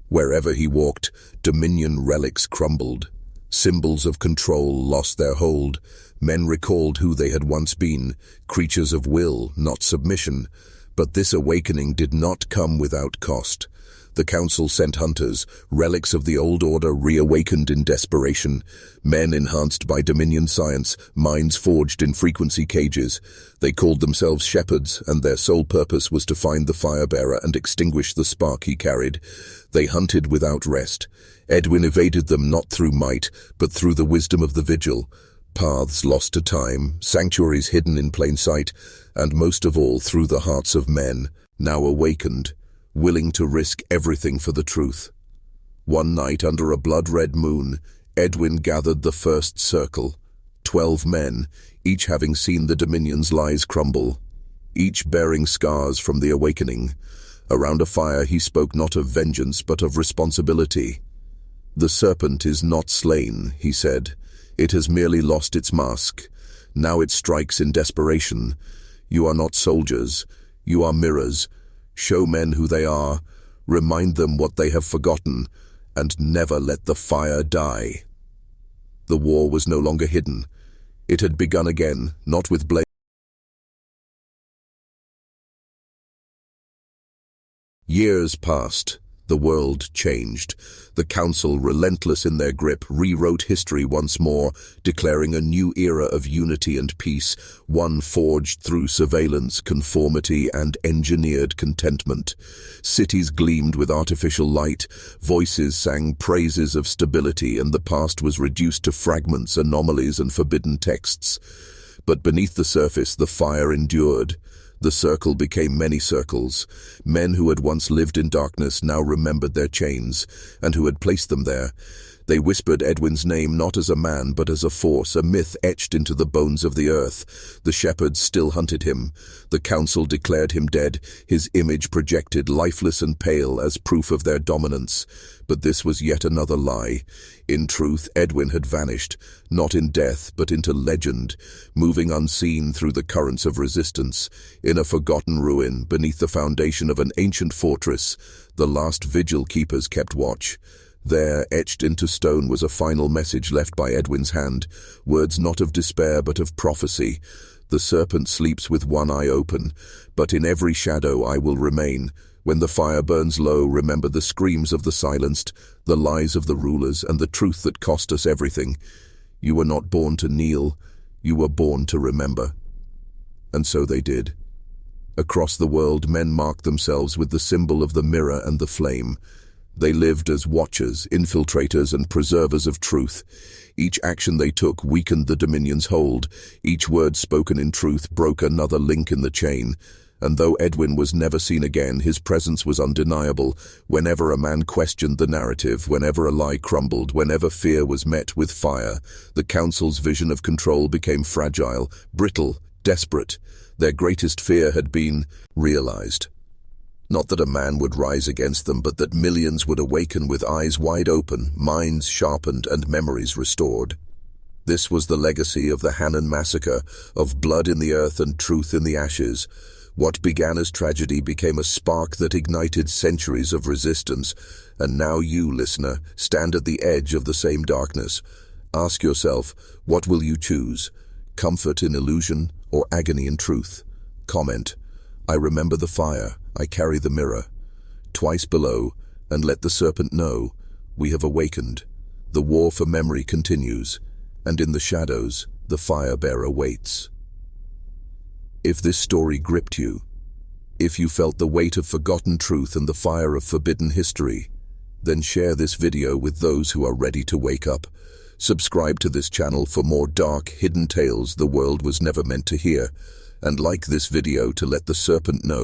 Speaker 1: Wherever he walked, Dominion relics crumbled. Symbols of control lost their hold. Men recalled who they had once been, creatures of will, not submission. But this awakening did not come without cost. The council sent hunters, relics of the old order reawakened in desperation, men enhanced by Dominion science, minds forged in frequency cages. They called themselves shepherds, and their sole purpose was to find the fire-bearer and extinguish the spark he carried. They hunted without rest. Edwin evaded them not through might, but through the wisdom of the vigil. Paths lost to time, sanctuaries hidden in plain sight, and most of all through the hearts of men, now awakened, willing to risk everything for the truth. One night under a blood-red moon, Edwin gathered the first circle, 12 men, each having seen the Dominion's lies crumble, each bearing scars from the awakening. Around a fire he spoke not of vengeance but of responsibility. "The serpent is not slain," he said. "It has merely lost its mask. Now it strikes in desperation. You are not soldiers. You are mirrors. Show men who they are. Remind them what they have forgotten. And never let the fire die." The war was no longer hidden. It had begun again, not with blame. Years passed. The world changed. The council, relentless in their grip, rewrote history once more, declaring a new era of unity and peace, one forged through surveillance, conformity, and engineered contentment. Cities gleamed with artificial light, voices sang praises of stability, and the past was reduced to fragments, anomalies, and forbidden texts. But beneath the surface, the fire endured. The circle became many circles. Men who had once lived in darkness now remembered their chains, and who had placed them there. They whispered Edwin's name not as a man but as a force, a myth etched into the bones of the earth. The shepherds still hunted him. The council declared him dead, his image projected lifeless and pale as proof of their dominance. But this was yet another lie. In truth, Edwin had vanished, not in death but into legend, moving unseen through the currents of resistance. In a forgotten ruin, beneath the foundation of an ancient fortress, the last vigil keepers kept watch. There, etched into stone, was a final message left by Edwin's hand, words not of despair but of prophecy. "The serpent sleeps with one eye open, but in every shadow I will remain. When the fire burns low, remember the screams of the silenced, the lies of the rulers, and the truth that cost us everything. You were not born to kneel, you were born to remember." And so they did. Across the world, men marked themselves with the symbol of the mirror and the flame. They lived as watchers, infiltrators, and preservers of truth. Each action they took weakened the Dominion's hold. Each word spoken in truth broke another link in the chain. And though Edwin was never seen again, his presence was undeniable. Whenever a man questioned the narrative, whenever a lie crumbled, whenever fear was met with fire, the council's vision of control became fragile, brittle, desperate. Their greatest fear had been realized. Not that a man would rise against them, but that millions would awaken with eyes wide open, minds sharpened, and memories restored. This was the legacy of the Hannon Massacre, of blood in the earth and truth in the ashes. What began as tragedy became a spark that ignited centuries of resistance. And now you, listener, stand at the edge of the same darkness. Ask yourself, what will you choose? Comfort in illusion or agony in truth? Comment, "I remember the fire, I carry the mirror." Twice below, and let the serpent know, we have awakened. The war for memory continues, and in the shadows, the fire-bearer waits. If this story gripped you, if you felt the weight of forgotten truth and the fire of forbidden history, then share this video with those who are ready to wake up. Subscribe to this channel for more dark, hidden tales the world was never meant to hear, and like this video to let the serpent know